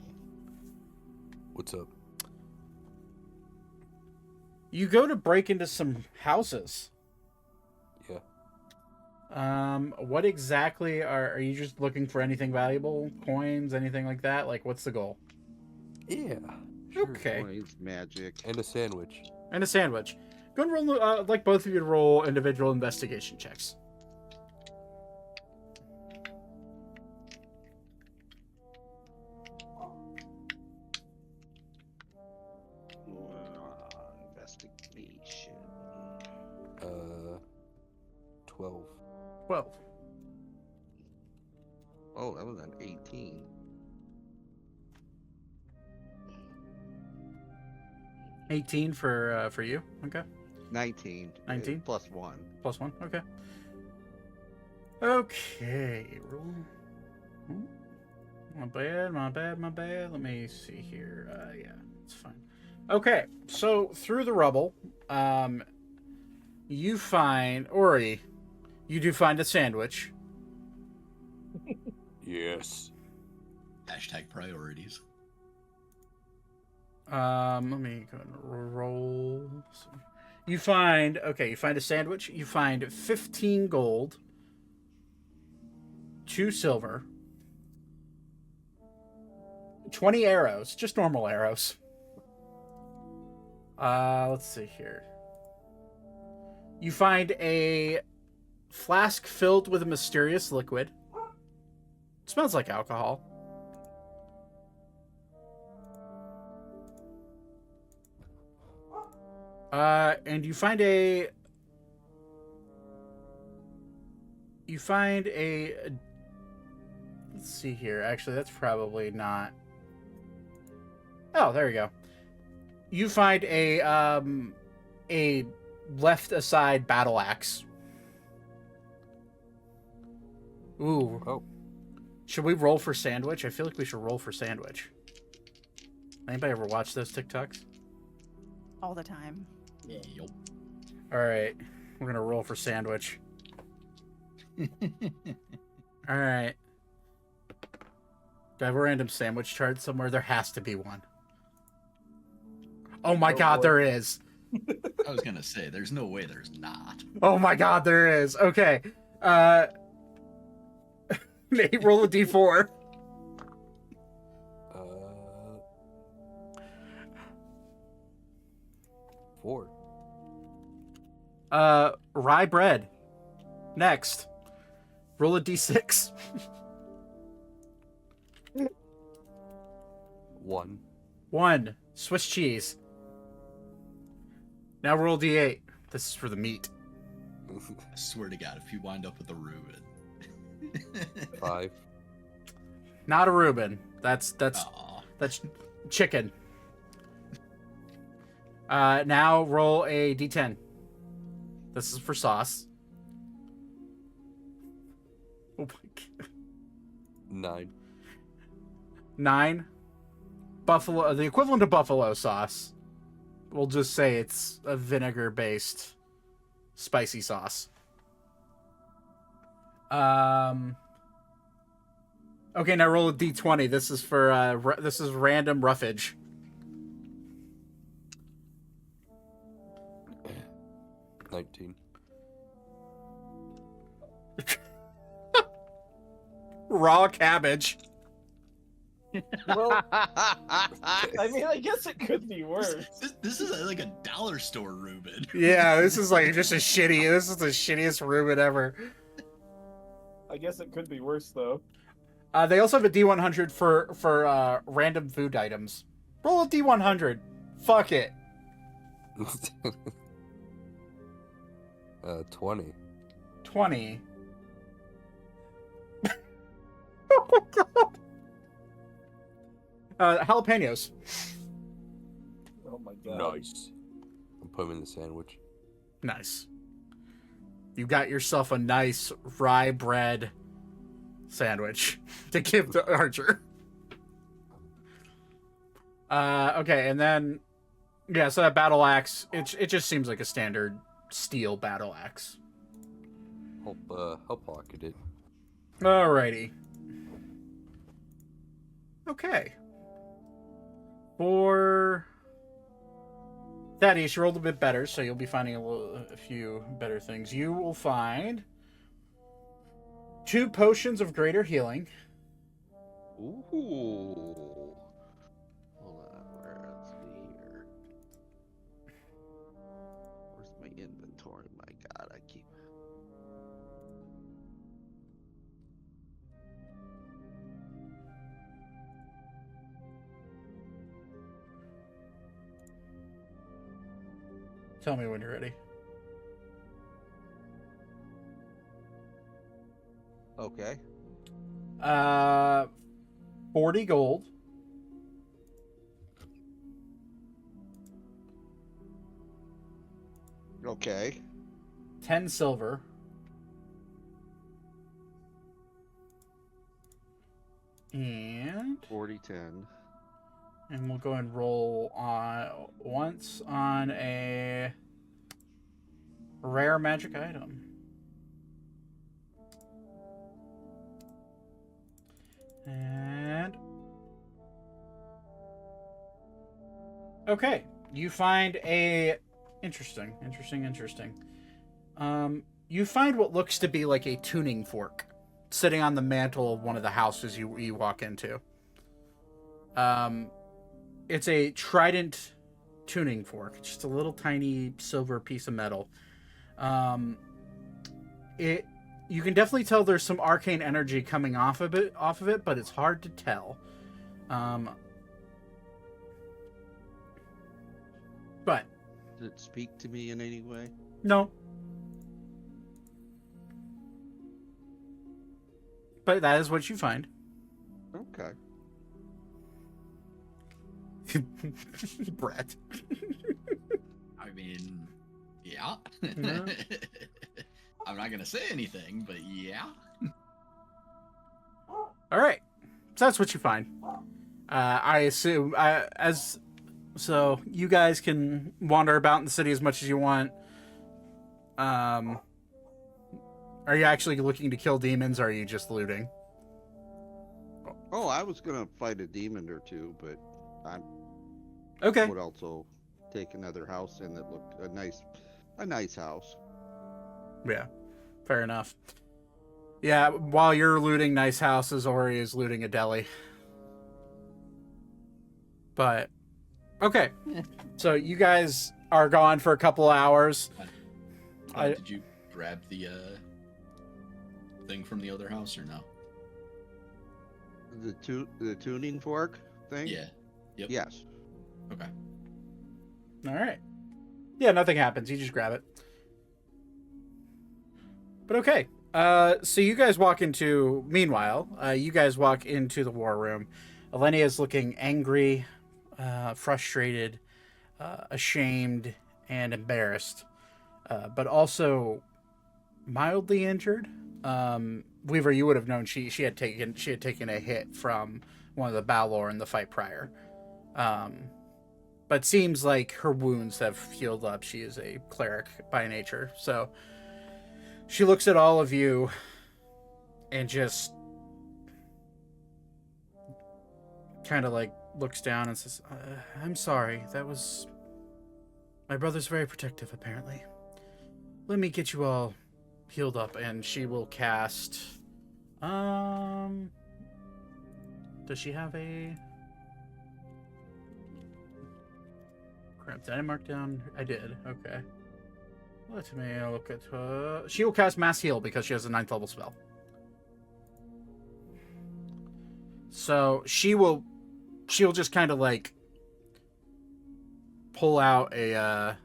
What's up? You go to break into some houses. Yeah. What exactly are you just looking for? Anything valuable? Coins? Anything like that? Like, what's the goal? Yeah. Okay. Coins, magic. And a sandwich. And a sandwich. Go and roll, like both of you to roll individual investigation checks. Investigation. 12. 12. Oh, that was an 18. 18 for you. Okay. 19. 19? Plus 1. Plus 1. Okay. Okay. Roll. My bad. Let me see here. Yeah, it's fine. Okay. So through the rubble, you find Ori. You do find a sandwich. Yes. Hashtag priorities. Let me go and roll. You find a sandwich. You find 15 gold, 2 silver, 20 arrows, just normal arrows. Let's see here. You find a flask filled with a mysterious liquid. It smells like alcohol. And you find a let's see here. Actually, that's probably not. Oh, there you go. You find a left aside battle axe. Ooh. Oh. Should we roll for sandwich? I feel like we should roll for sandwich. Anybody ever watch those TikToks? All the time. Yup. All right, we're gonna roll for sandwich. All right. Do I have a random sandwich chart somewhere? There has to be one. Oh my God, there is. I was gonna say, there's no way there's not. Oh my God, there is. Okay. Nate, roll a d4. 4. Rye bread. Next. Roll a d6. 1. 1. Swiss cheese. Now roll d8. This is for the meat. I swear to God, if you wind up with a Reuben. 5. Not a Reuben. That's Aw. chicken. Now roll a d10. This is for sauce. Oh my god. 9. 9. Buffalo, the equivalent of buffalo sauce. We'll just say it's a vinegar-based spicy sauce. Okay, now roll a d20. This is for this is random roughage. 19. Raw cabbage. Well, I mean, I guess it could be worse. This is like a dollar store Reuben. Yeah, this is like just this is the shittiest Reuben ever. I guess it could be worse though. They also have a D100 for random food items. Roll a D100. Fuck it. 20. 20. Oh my god. Jalapenos. Oh my god. Nice. I'm putting them in the sandwich. Nice. You got yourself a nice rye bread sandwich to give to Archer. Okay, and then yeah, so that battle axe, it just seems like a standard steel battle axe. I'll pocket it. Alrighty. Okay. For Thaddeus, you rolled a bit better, so you'll be finding a few better things. You will find 2 potions of greater healing. Ooh. Hold on, let's see here. Where's my inventory? My god, I keep. Tell me when you're ready. Okay. 40 gold. Okay. 10 silver. And 40-10. And we'll go and roll on once on a rare magic item. And okay, you find a interesting. You find what looks to be like a tuning fork sitting on the mantle of one of the houses you walk into. It's a trident tuning fork. It's just a little tiny silver piece of metal. You can definitely tell there's some arcane energy coming off of it, but it's hard to tell. But Did it speak to me in any way? no. But that is what you find. Okay. Brett. I mean, yeah. Yeah. I'm not gonna say anything, but yeah. All right, so that's what you find. I assume so you guys can wander about in the city as much as you want. Are you actually looking to kill demons, or are you just looting? Oh, I was gonna fight a demon or two, but I Okay. would also take another house in that looked a nice house. Yeah, fair enough. Yeah, while you're looting nice houses, Ori is looting a deli. But okay, so you guys are gone for a couple hours. Did you grab the thing from the other house or no? The tuning fork thing? Yeah. Yep. Yes. Okay. All right. Yeah, nothing happens. You just grab it. But okay. So you guys walk into. Meanwhile, you guys walk into the war room. Elenia is looking angry, frustrated. ashamed and embarrassed, but also mildly injured. Weaver, you would have known she had taken a hit from one of the Balor in the fight prior. But seems like her wounds have healed up. She is a cleric by nature. So she looks at all of you and just kind of like looks down and says, I'm sorry. That was... My brother's very protective, apparently. Let me get you all healed up, and she will cast... Does she have a... Crap, did I mark down? I did, okay. Let me look at her. She will cast Mass Heal because she has a 9th level spell. So she'll just kind of like pull out a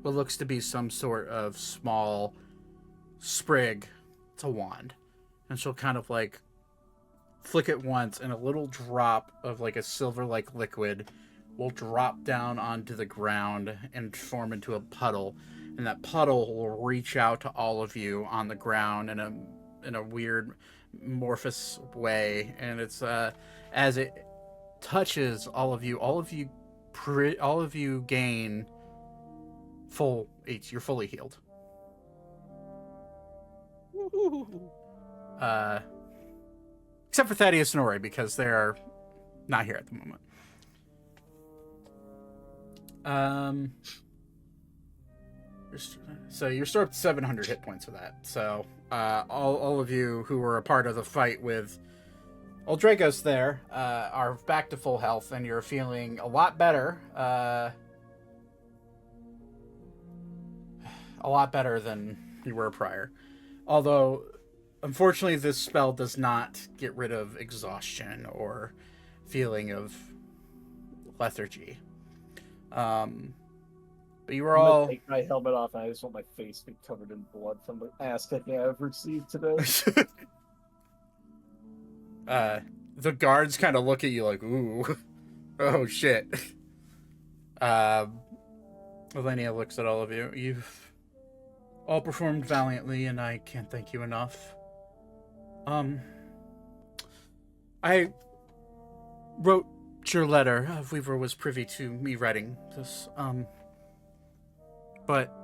what looks to be some sort of small sprig. It's a wand, and she'll kind of like flick it once, and a little drop of like a silver like liquid will drop down onto the ground and form into a puddle, and that puddle will reach out to all of you on the ground in a weird amorphous way, and it's as it touches all of you gain full H. You're fully healed. Except for Thaddeus and Ori, because they're not here at the moment. So you're still up to 700 hit points for that. So all of you who were a part of the fight with Uldragos there are back to full health, and you're feeling a lot better. A lot better than you were prior. Although, unfortunately, this spell does not get rid of exhaustion or feeling of lethargy. But you were all... take my helmet off, and I just want my face to be covered in blood from the ass kicking I've received today. The guards kind of look at you like, ooh, oh shit. Elenia looks at all of you. You've all performed valiantly, and I can't thank you enough. I wrote your letter. Vouivre was privy to me writing this. But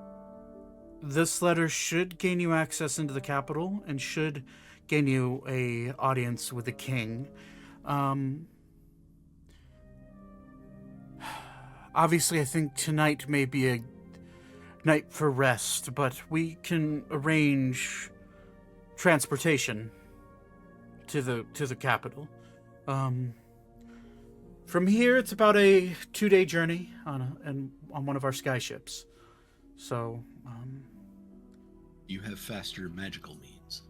this letter should gain you access into the capital and should gain you a audience with the king. Obviously, I think tonight may be a night for rest, but we can arrange transportation to the capital. From here, it's about a 2-day journey on one of our sky ships. So, You have faster magical means.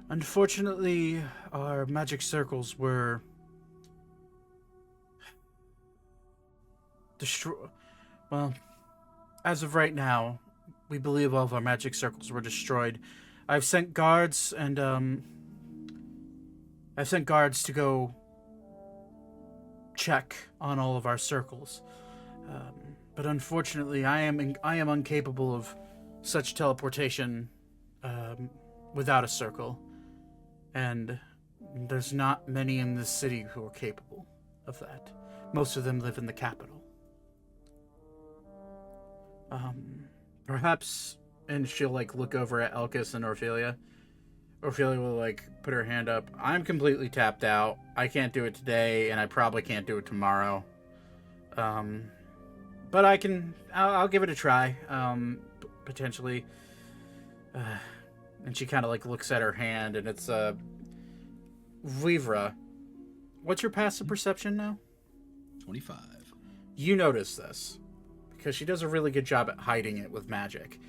Unfortunately, our magic circles were destroyed. Well, as of right now, we believe all of our magic circles were destroyed. I've sent guards, and I've sent guards to go check on all of our circles. But unfortunately, I am incapable of such teleportation without a circle, and there's not many in this city who are capable of that. Most of them live in the capital. Perhaps, and she'll like look over at Elkis and Orphelia. Orphelia will like put her hand up. I'm completely tapped out. I can't do it today, and I probably can't do it tomorrow. But I'll give it a try, potentially. And she kind of like looks at her hand, and it's Vouivre. What's your passive perception now? 25. You notice this, because she does a really good job at hiding it with magic.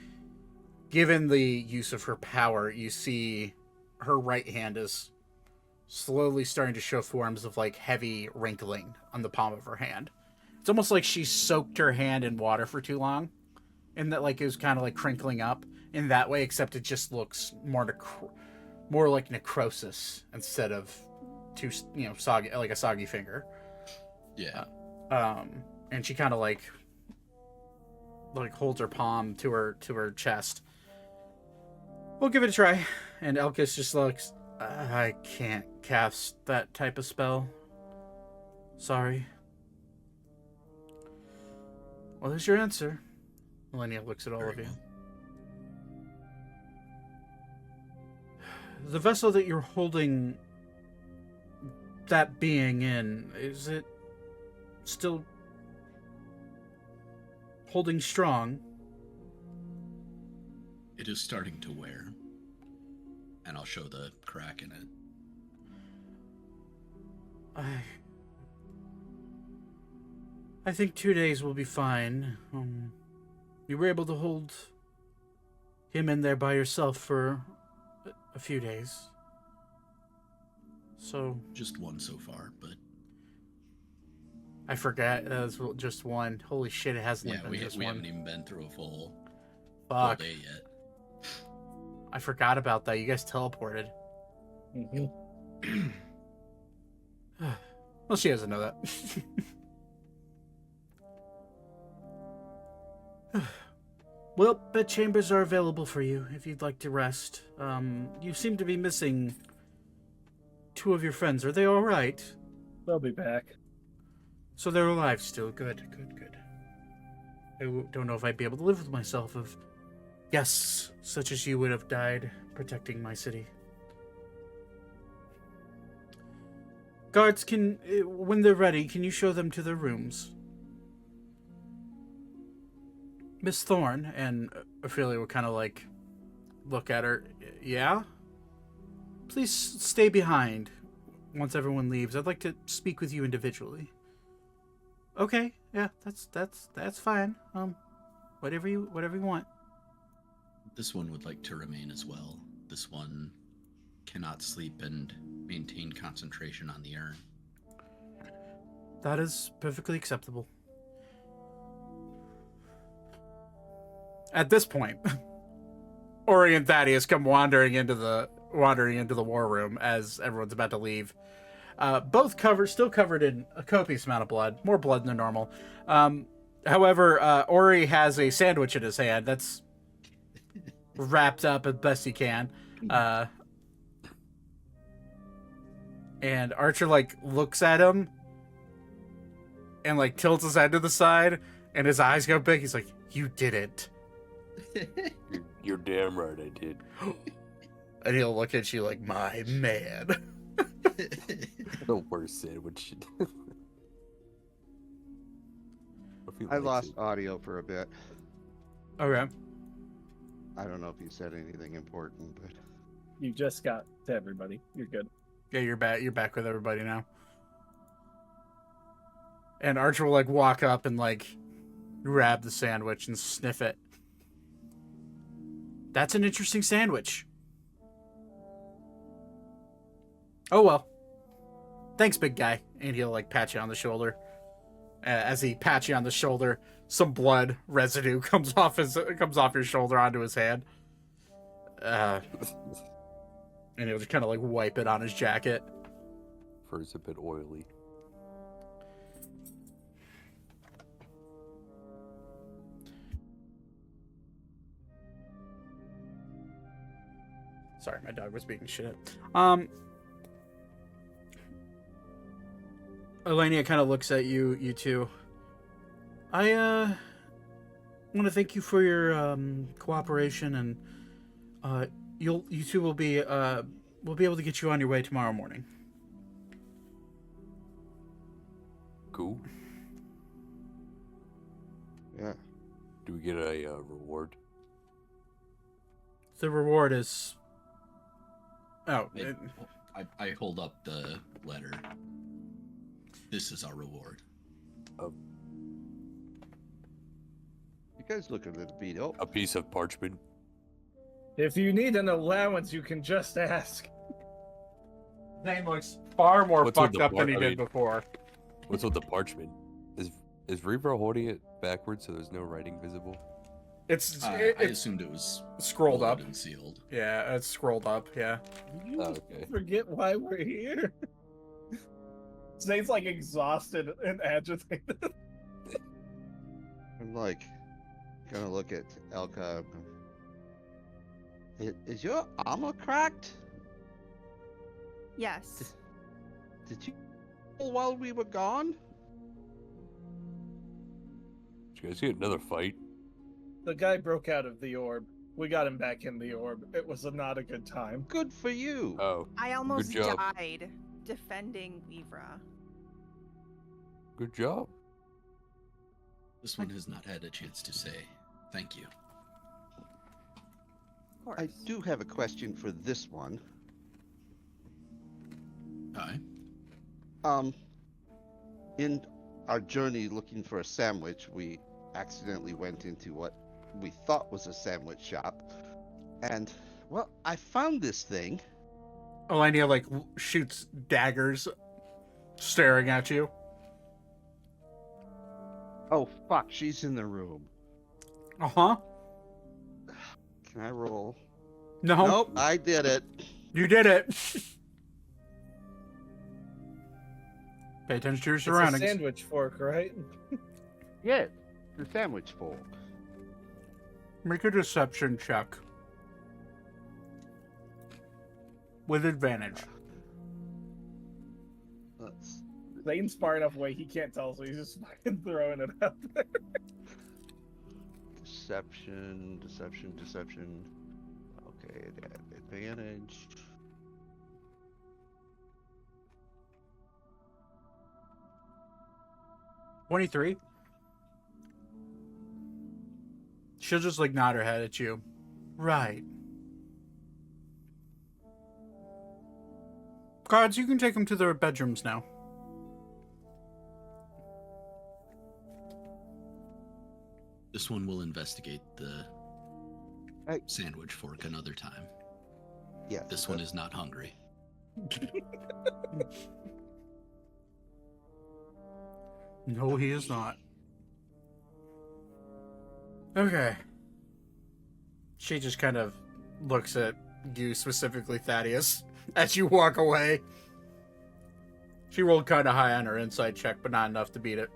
Given the use of her power, you see her right hand is slowly starting to show forms of like heavy wrinkling on the palm of her hand. It's almost like she soaked her hand in water for too long, and that like it was kind of like crinkling up in that way, except it just looks more like necrosis instead of too soggy, like a soggy finger. Yeah. And she kind of like holds her palm to her chest. We'll give it a try. And Elkis just looks, I can't cast that type of spell. Sorry. Well, there's your answer. Millennia looks at all of you. The vessel that you're holding that being in, is it still holding strong? It is starting to wear. And I'll show the crack in it. I think 2 days will be fine. You were able to hold him in there by yourself for a few days. So... Just one so far, but... I forgot that was just one. Holy shit, it hasn't been we just one. haven't even been through a full day yet. I forgot about that. You guys teleported. Mm-hmm. Well, she doesn't know that. Well, bed chambers are available for you if you'd like to rest. You seem to be missing 2 of your friends. Are they all right? They'll be back. So they're alive still. Good. I don't know if I'd be able to live with myself if guests such as you would have died protecting my city. Guards, when they're ready, can you show them to their rooms? Miss Thorne, and Ophelia will kind of like look at her. Yeah? Please stay behind once everyone leaves. I'd like to speak with you individually. Okay, yeah, that's fine. Whatever you want. This one would like to remain as well. This one cannot sleep and maintain concentration on the urn. That is perfectly acceptable. At this point, Ori and Thaddeus come wandering into the war room as everyone's about to leave. Both still covered in a copious amount of blood, more blood than normal. However, Ori has a sandwich in his hand that's wrapped up as best he can. And Archer looks at him and tilts his head to the side, and his eyes go big. He's like, "You did it." You're damn right I did. And he'll look at you like, "My man." The worst sandwich. I lost audio for a bit. Okay. I don't know if you said anything important, but You just got to everybody. You're good. Yeah, you're back. You're back with everybody now. And Archer will walk up and grab the sandwich and sniff it. That's an interesting sandwich. Oh well. Thanks, big guy. And he'll pat you on the shoulder. As he pats you on the shoulder, some blood residue comes off your shoulder onto his hand. And he'll just kind of wipe it on his jacket. Fur's a bit oily. Sorry, my dog was being shit. Elenia kind of looks at you two. I want to thank you for your cooperation, and you two will be we'll be able to get you on your way tomorrow morning. Cool. yeah. Do we get a reward? The reward is. Oh, I hold up the letter. This is our reward. You guys look a little beat up. A piece of parchment. If you need an allowance, you can just ask. name looks far more What's with fucked the up than he I did mean- before. What's with the parchment? Is Vouivre holding it backwards so there's no writing visible? It's I assumed it was scrolled up. folded and sealed. Yeah, it's scrolled up. Yeah. You Oh, okay. forget why we're here. Zane's like exhausted and agitated. I'm like, gonna look at Elka. Is your armor cracked? Yes. Did you while we were gone? Did you guys get another fight? The guy broke out of the orb. We got him back in the orb. It was not a good time. Good for you. Oh, I almost Good job. died defending Vouivre. good job. This one has not had a chance to say thank you. Of course. I do have a question for this one. Hi. In our journey looking for a sandwich, we accidentally went into what we thought was a sandwich shop. And, well, I found this thing. Elenia like shoots daggers, staring at you. Oh, fuck, she's in the room. Uh huh. Can I roll? No, Nope, I did it. you did it. Pay attention to your It's a surroundings. sandwich fork, right? Yes, the sandwich fork. Make a deception check with advantage. Let's Zane's far enough away he can't tell, so he's just fucking throwing it out there. deception. Okay, advantage. $23. She'll just like nod her head at you. Right. Guards, you can take them to their bedrooms now. This one will investigate the Hey. sandwich fork another time. Yes. This one is not hungry. No, he is not. Okay. She just kind of looks at you, specifically Thaddeus, as you walk away. She rolled kind of high on her insight check, but not enough to beat it.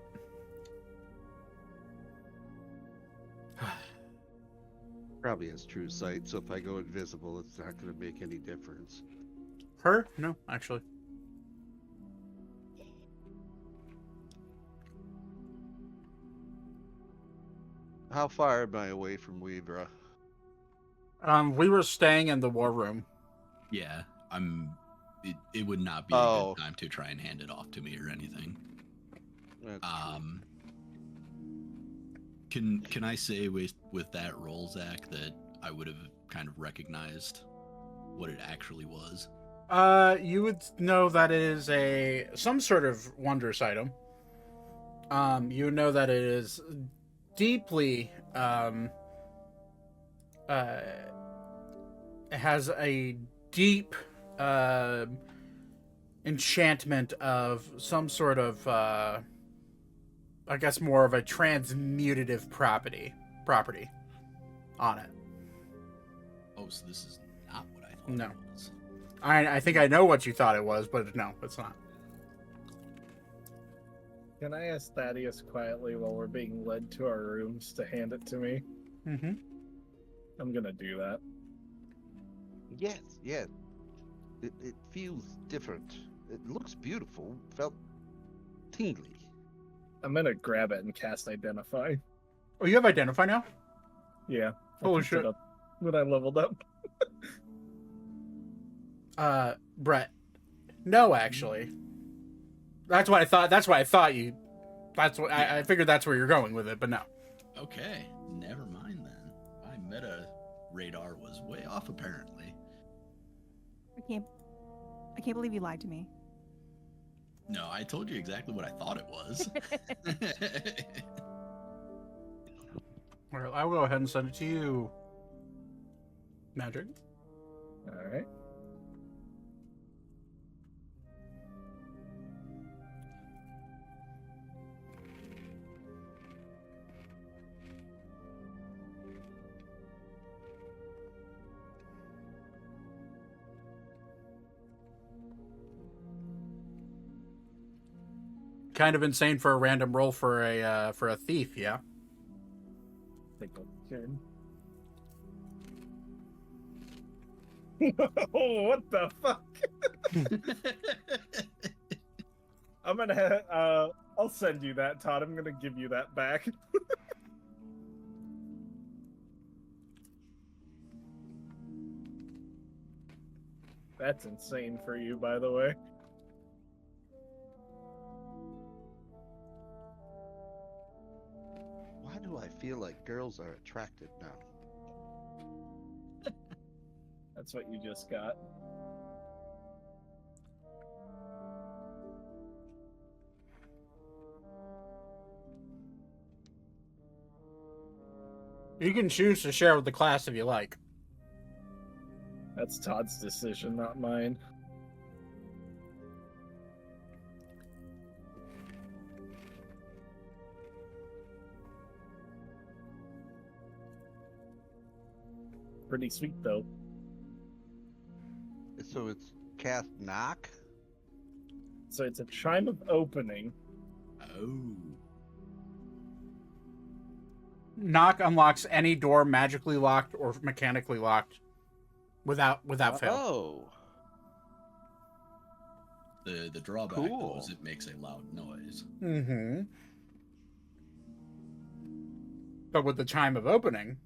Probably has true sight, so if I go invisible, it's not going to make any difference. Her? No, actually. How far am I away from Vouivre? We were staying in the war room. Yeah, it would not be a Oh. good time to try and hand it off to me or anything. That's true. Can I say with that roll, Zach, that I would have kind of recognized what it actually was? You would know that it is some sort of wondrous item. You would know that it is deeply, it has a deep, enchantment of some sort of, I guess more of a transmutative property on it. Oh, so this is not what I thought No. it was. I think I know what you thought it was, but no, it's not. Can I ask Thaddeus quietly while we're being led to our rooms to hand it to me? Mm-hmm. I'm gonna do that. Yes. It feels different. It looks beautiful. Felt tingly. I'm gonna grab it and cast Identify. Oh, you have Identify now? Yeah. I Holy picked it shit. up when I leveled up. Brett. No, actually. That's what I thought. That's why I thought you. That's what I figured. That's where you're going with it, but no. Okay, never mind then. My meta radar was way off apparently. I can't believe you lied to me. No, I told you exactly what I thought it was. All right, I'll go ahead and send it to you. Magic. All right. kind of insane for a random roll for a thief, yeah. Take a turn. Oh, what the fuck? I'm gonna I'll send you that, Todd. I'm gonna give you that back. That's insane for you, by the way. Why do I feel like girls are attracted now? That's what you just got. You can choose to share with the class if you like. That's Todd's decision, not mine. Pretty sweet, though. So it's cast knock? So it's a chime of opening. Oh. Knock unlocks any door magically locked or mechanically locked without fail. Oh. The drawback Cool. though is it makes a loud noise. Mm-hmm. But with the chime of opening,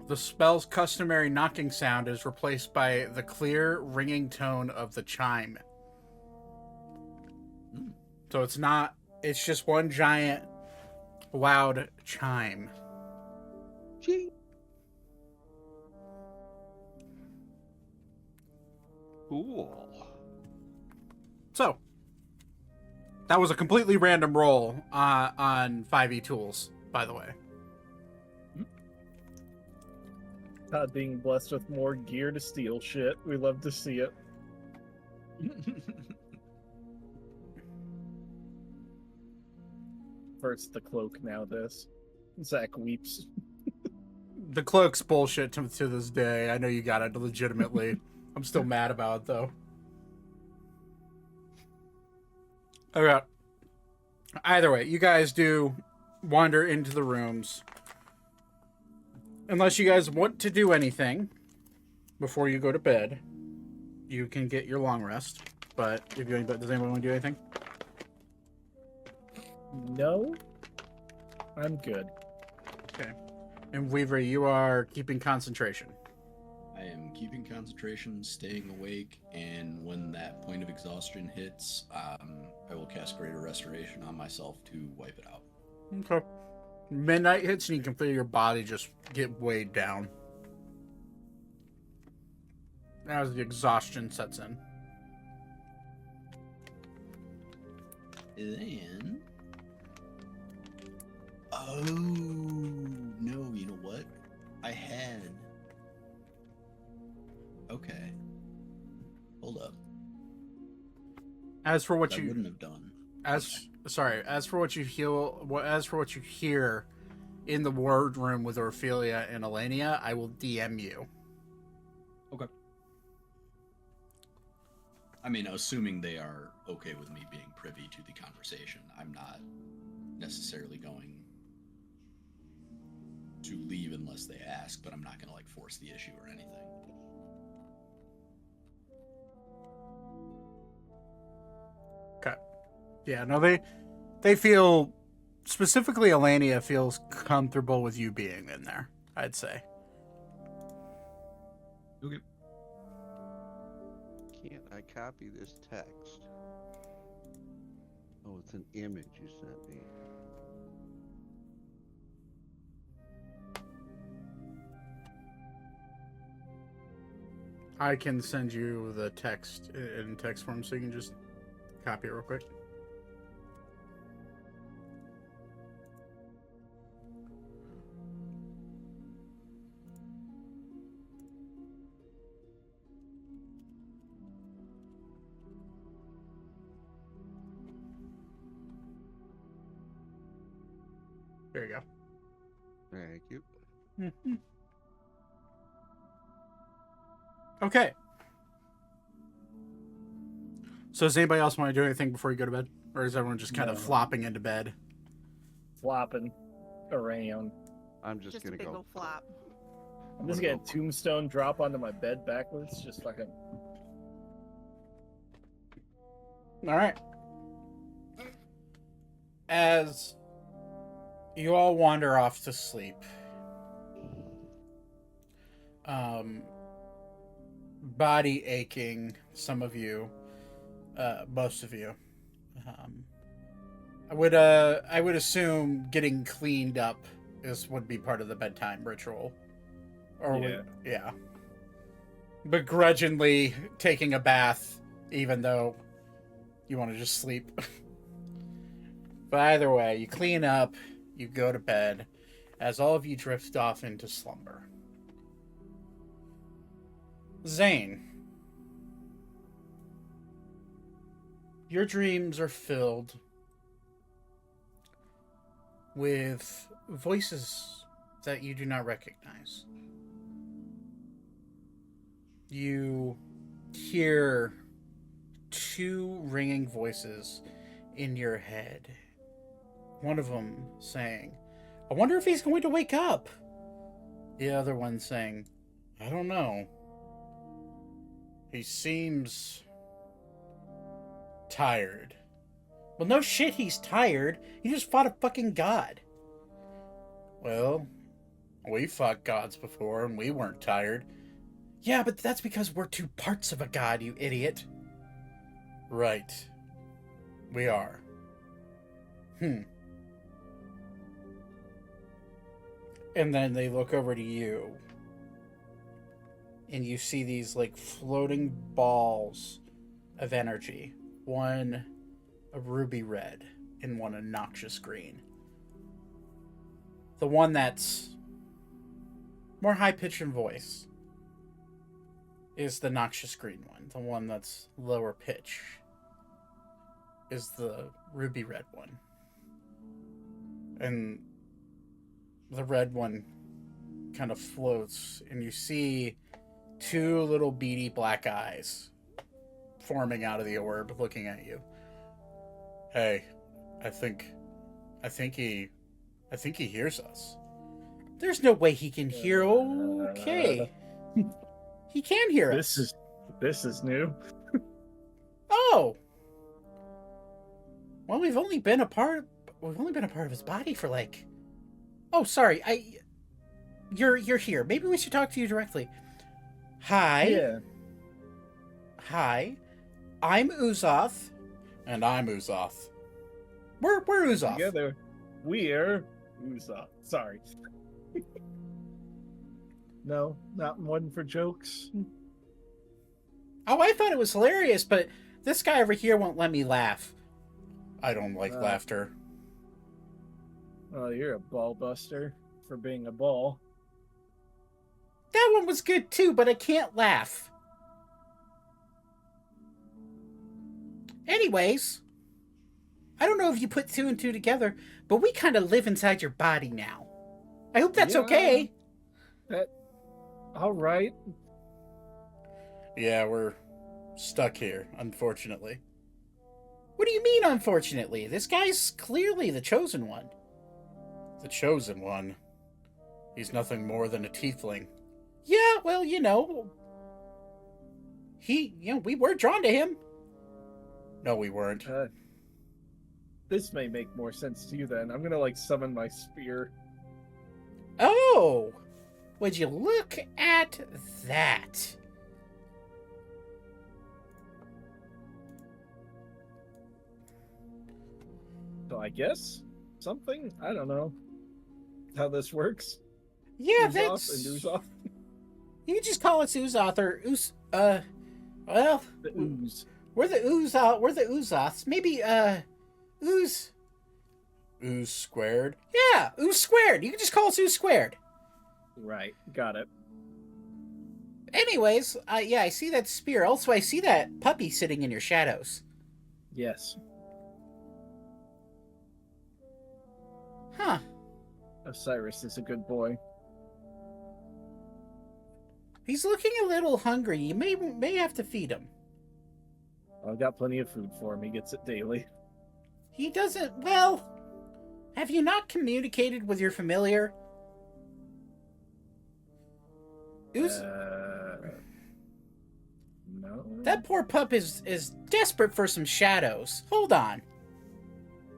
the spell's customary knocking sound is replaced by the clear, ringing tone of the chime. Hmm. So it's just one giant, loud chime. Gee. Cool. So, that was a completely random roll on 5e tools, by the way. Todd being blessed with more gear to steal shit. We love to see it. First the cloak, now this. Zach weeps. The cloak's bullshit to this day. I know you got it legitimately. I'm still mad about it, though. Okay. Either way, you guys do wander into the rooms. Unless you guys want to do anything before you go to bed, you can get your long rest. But does anyone want to do anything? No? I'm good. Okay. And Weaver, you are keeping concentration. I am keeping concentration, staying awake, and when that point of exhaustion hits, I will cast Greater Restoration on myself to wipe it out. Okay. Midnight hits and you can feel your body just get weighed down. As the exhaustion sets in. Then... Oh, no, you know what? I had... Okay. Hold up. As for what I you wouldn't have done. as for what you hear in the word room with Ophelia and Elenia, I will DM you. Okay. I mean, assuming they are okay with me being privy to the conversation, I'm not necessarily going to leave unless they ask, but I'm not going to like force the issue or anything. Okay. Yeah, no, they feel, specifically Elenia feels comfortable with you being in there, I'd say. Okay. Can't I copy this text? Oh, it's an image you sent me. I can send you the text in text form so you can just copy it real quick. There you go. Thank you. Mm-hmm. Okay. So does anybody else want to do anything before you go to bed? Or is everyone just kind of No. flopping into bed? Flopping around. I'm just, Just a gonna big go. old flop. I'm just gonna gonna tombstone drop onto my bed backwards. Just fucking. All right. As you all wander off to sleep, body aching, some of you, most of you. I would assume getting cleaned up would be part of the bedtime ritual, or yeah. Begrudgingly taking a bath, even though you want to just sleep. But either way, you clean up, you go to bed, as all of you drift off into slumber. Zane, your dreams are filled with voices that you do not recognize. You hear two ringing voices in your head. One of them saying, "I wonder if he's going to wake up." The other one saying, "I don't know. He seems tired." Well, no shit, he's tired. He just fought a fucking god. Well, we fought gods before and we weren't tired. Yeah, but that's because we're two parts of a god, you idiot. Right. We are. And then they look over to you. And you see these, like, floating balls of energy. One a ruby red and one a noxious green. The one that's more high-pitched in voice is the noxious green one. The one that's lower pitch is the ruby red one. And the red one kind of floats, and you see two little beady black eyes forming out of the orb looking at you. Hey, I think he hears us. There's no way he can hear. Okay. He can hear us. This is new. Oh. Well, we've only been a part of his body for like. Oh, sorry. You're here. Maybe we should talk to you directly. Hi. Yeah. Hi. I'm Uzoth. And I'm Uzoth. We're Uzoth. Together, we're Uzoth. Sorry. No, not one for jokes. Oh, I thought it was hilarious, but this guy over here won't let me laugh. I don't like laughter. Oh, you're a ball buster for being a ball. That one was good too, but I can't laugh. Anyways, I don't know if you put two and two together, but we kind of live inside your body now. I hope that's okay. All right. Yeah, we're stuck here, unfortunately. What do you mean, unfortunately? This guy's clearly the chosen one. The chosen one? He's nothing more than a tiefling. Yeah, well, we were drawn to him. No, we weren't. This may make more sense to you then. I'm gonna summon my spear. Oh! Would you look at that? So I guess something? I don't know how this works. Yeah, Uzoth that's... and Uzoth. You can just call us Uzoth or well... The ooze. We're the Uzoths. Maybe, Ooze... Ooze squared? Yeah, Ooze squared. You can just call us Ooze squared. Right, got it. Anyways, yeah, I see that spear. Also, I see that puppy sitting in your shadows. Yes. Huh. Osiris is a good boy. He's looking a little hungry. You may have to feed him. I've got plenty of food for him. He gets it daily. He doesn't. Well, have you not communicated with your familiar? Who's No. that poor pup is desperate for some shadows. Hold on.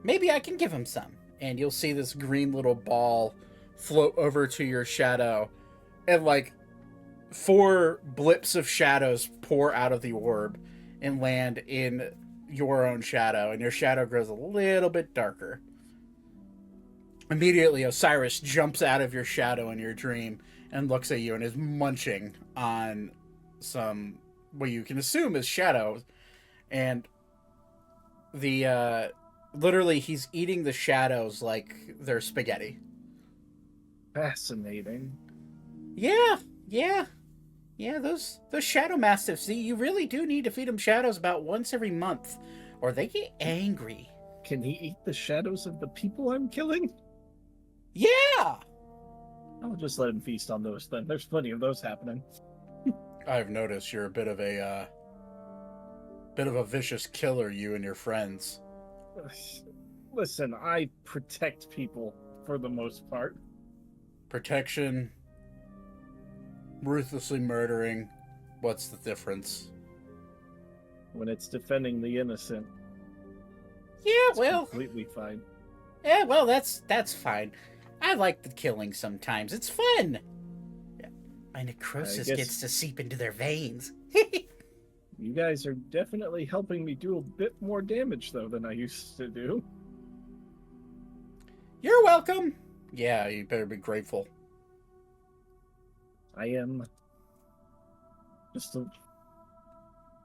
Maybe I can give him some. And you'll see this green little ball float over to your shadow. And like 4 blips of shadows pour out of the orb and land in your own shadow. And your shadow grows a little bit darker. Immediately, Osiris jumps out of your shadow in your dream and looks at you and is munching on some, what you can assume is shadow. And the, literally, he's eating the shadows like they're spaghetti. Fascinating. Yeah. Those shadow mastiffs, see, you really do need to feed them shadows about once every month, or they get angry. Can he eat the shadows of the people I'm killing? Yeah! I'll just let him feast on those then. There's plenty of those happening. I've noticed you're a bit of a vicious killer, you and your friends. Listen, I protect people for the most part. Protection, ruthlessly murdering, what's the difference? When it's defending the innocent, Yeah, it's well, completely fine. yeah, well, that's fine. I like the killing sometimes. It's fun. My necrosis guess- gets to seep into their veins. You guys are definitely helping me do a bit more damage, though, than I used to do. You're welcome. Yeah, you better be grateful. I am just a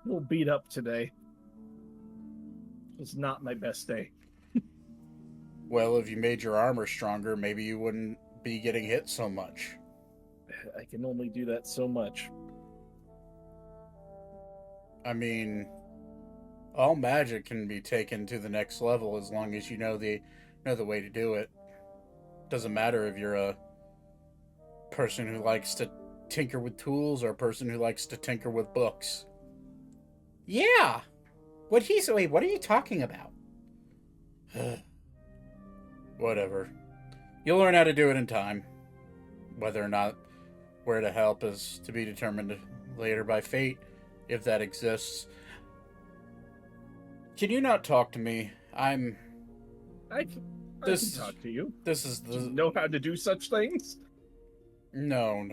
little beat up today. It's not my best day. Well, if you made your armor stronger, maybe you wouldn't be getting hit so much. I can only do that so much. I mean, all magic can be taken to the next level as long as you know the way to do it. Doesn't matter if you're a person who likes to tinker with tools or a person who likes to tinker with books. Yeah. Wait, what are you talking about? Whatever. You'll learn how to do it in time. Whether or not where to help is to be determined later by fate, if that exists. Can you not talk to me? I can talk to you. This is Do you the... know how to do such things? No.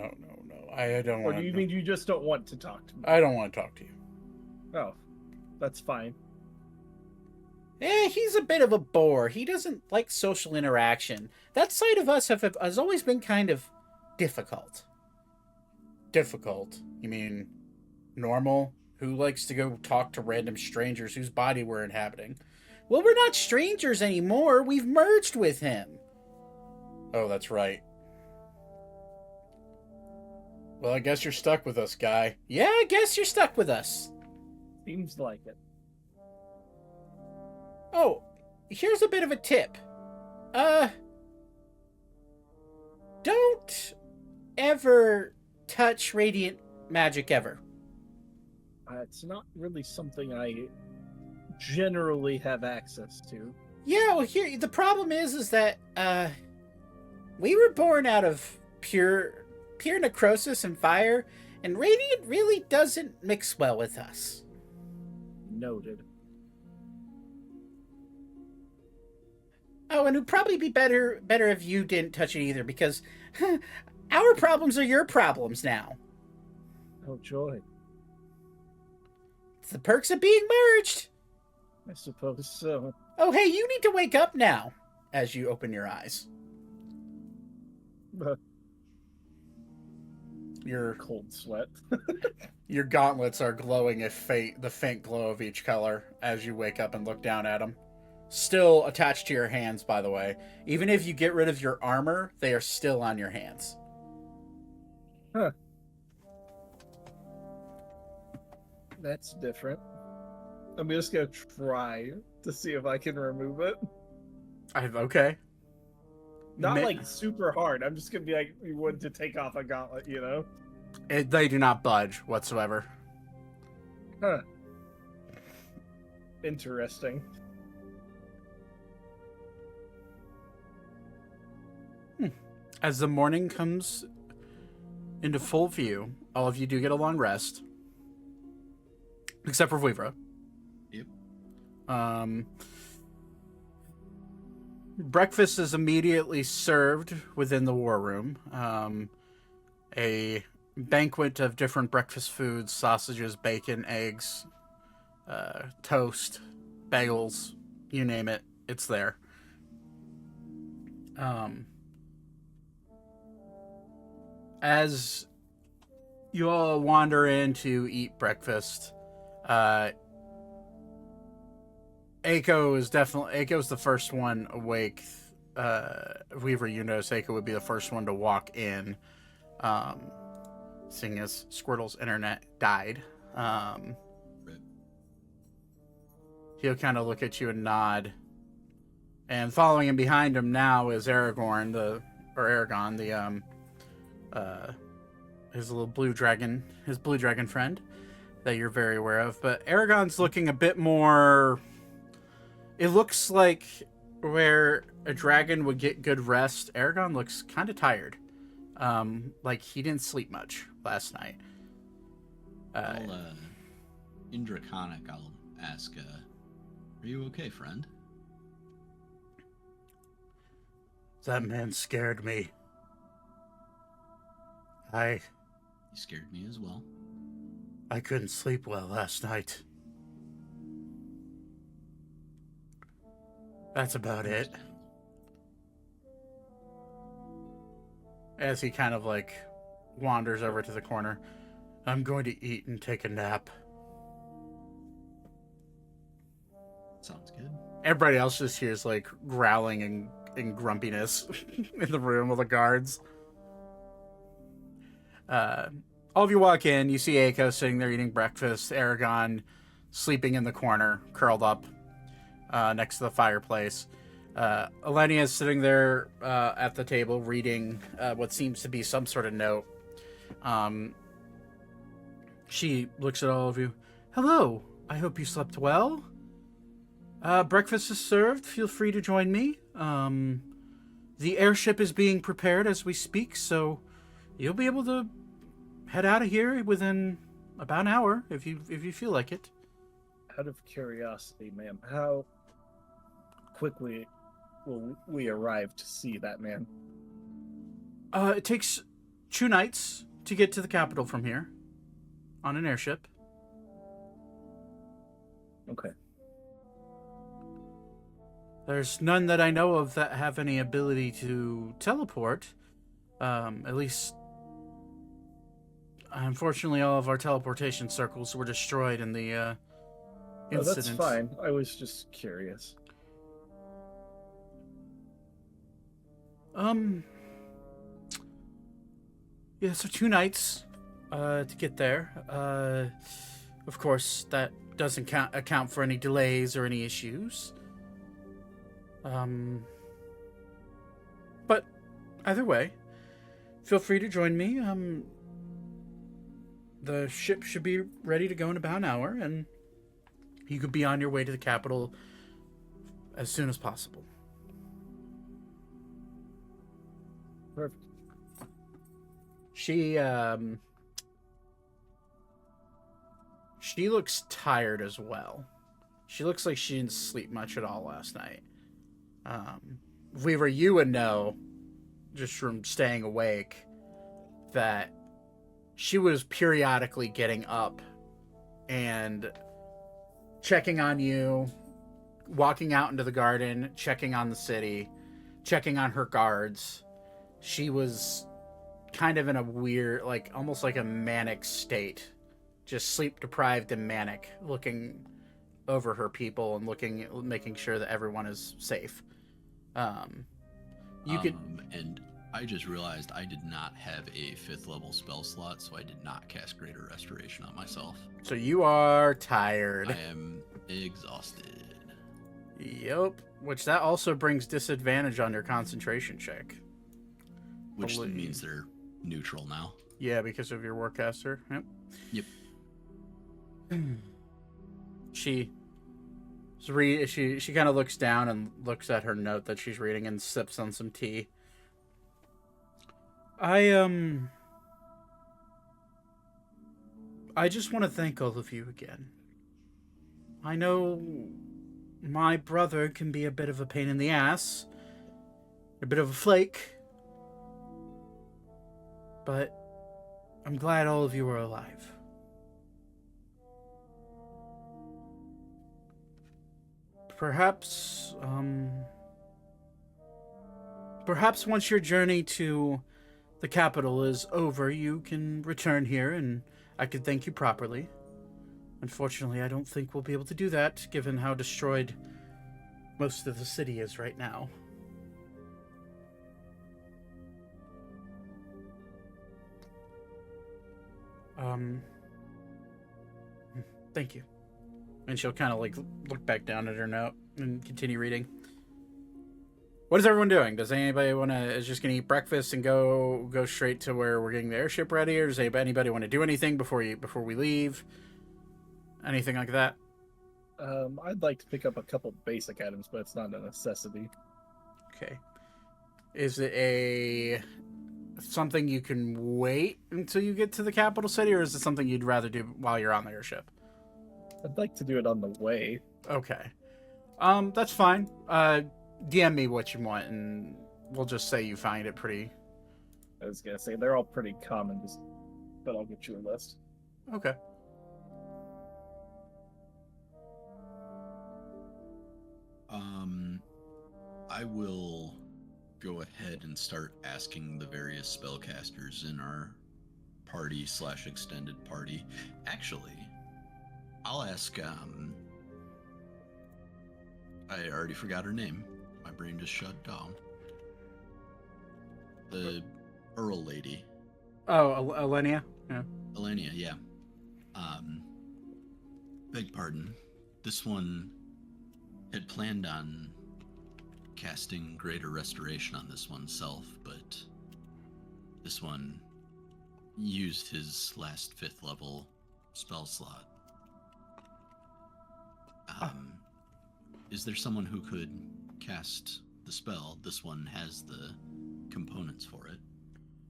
I don't Or want do you mean you just don't want to talk to me? I don't want to talk to you. Oh, that's fine. He's a bit of a bore. He doesn't like social interaction. That side of us has always been kind of difficult. Difficult? You mean normal? Who likes to go talk to random strangers whose body we're inhabiting? Well, we're not strangers anymore. We've merged with him. Oh, that's right. Well, I guess you're stuck with us, guy. Yeah, I guess you're stuck with us. Seems like it. Oh, here's a bit of a tip. Don't ever touch radiant magic ever. It's not really something I generally have access to. Yeah, well, here the problem is that we were born out of pure necrosis and fire, and radiant really doesn't mix well with us. Noted. Oh, and it'd probably be better if you didn't touch it either, because our problems are your problems now. Oh, joy. It's the perks of being merged. I suppose so. Oh, hey, you need to wake up now, as you open your eyes. Your Cold sweat. Your gauntlets are glowing the faint glow of each color as you wake up and look down at them. Still attached to your hands, by the way. Even if you get rid of your armor, they are still on your hands. Huh. That's different. I'm just gonna try to see if I can remove it. Okay. Not like super hard. I'm just gonna be like you would to take off a gauntlet, you know? They do not budge whatsoever. Huh. Interesting. As the morning comes into full view, all of you do get a long rest. Except for Vouivre. Yep. Breakfast is immediately served within the war room. A banquet of different breakfast foods, sausages, bacon, eggs, toast, bagels, you name it, it's there. As you all wander in to eat breakfast, Aiko's the first one awake. Weaver, you notice Aiko would be the first one to walk in, seeing as Squirtle's internet died. He'll kind of look at you and nod. And following him behind him now is Aragon, his little blue dragon, his blue dragon friend that you're very aware of. But Aragon's looking a bit more. It looks like where a dragon would get good rest. Aragon looks kind of tired, like he didn't sleep much last night. In Draconic, I'll ask, are you okay, friend? That man scared me. He scared me as well. I couldn't sleep well last night. That's about it. As he kind of like wanders over to the corner. I'm going to eat and take a nap. Sounds good. Everybody else just hears like growling and grumpiness in the room with the guards. All of you walk in, you see Aiko sitting there eating breakfast, Aragon sleeping in the corner, curled up next to the fireplace. Elenia is sitting there at the table reading what seems to be some sort of note. She looks at all of you. Hello, I hope you slept well. Breakfast is served. Feel free to join me. The airship is being prepared as we speak, so you'll be able to head out of here within about an hour if you feel like it. Out of curiosity, ma'am, how quickly will we arrive to see that man? It takes 2 nights to get to the capital from here on an airship. Okay. There's none that I know of that have any ability to teleport. At least, unfortunately, all of our teleportation circles were destroyed in the incident. Oh, that's fine. I was just curious. Yeah, so 2 nights to get there. Of course, that doesn't account for any delays or any issues. But either way, feel free to join me. The ship should be ready to go in about an hour, and you could be on your way to the capital as soon as possible. Perfect. She looks tired as well. She looks like she didn't sleep much at all last night. If we were you would know, just from staying awake, that she was periodically getting up and checking on you, walking out into the garden, checking on the city, checking on her guards. She was kind of in a weird, like almost like a manic state, just sleep deprived and manic, looking over her people and making sure that everyone is safe. And I just realized I did not have a 5th level spell slot, so I did not cast Greater Restoration on myself. So you are tired. I am exhausted. Yep. Which that also brings disadvantage on your concentration check. Which means they're neutral now. Yeah, because of your Warcaster. Yep. Yep. She She kind of looks down and looks at her note that she's reading and sips on some tea. I just want to thank all of you again. I know my brother can be a bit of a pain in the ass, a bit of a flake, but I'm glad all of you are alive. Perhaps once your journey to the capital is over, you can return here and I can thank you properly. Unfortunately, I don't think we'll be able to do that, given how destroyed most of the city is right now. Thank you. And she'll kind of like look back down at her note and continue reading. What is everyone doing? Does anybody want to is just gonna eat breakfast and go straight to where we're getting the airship ready, or does anybody want to do anything before we leave? Anything like that? I'd like to pick up a couple basic items, but it's not a necessity. Okay. Is it something you can wait until you get to the capital city, or is it something you'd rather do while you're on the airship? I'd like to do it on the way. Okay. That's fine. DM me what you want, and we'll just say you find it pretty... I was gonna say, they're all pretty common, but I'll get you a list. Okay. I will go ahead and start asking the various spellcasters in our party/extended party. Actually, I'll ask, I already forgot her name. My brain just shut down. The Earl lady. Oh, Alenia? Yeah. Alenia, yeah. Beg pardon. This one had planned on casting Greater Restoration on this oneself, but this one used his last 5th level spell slot. Is there someone who could cast the spell? This one has the components for it.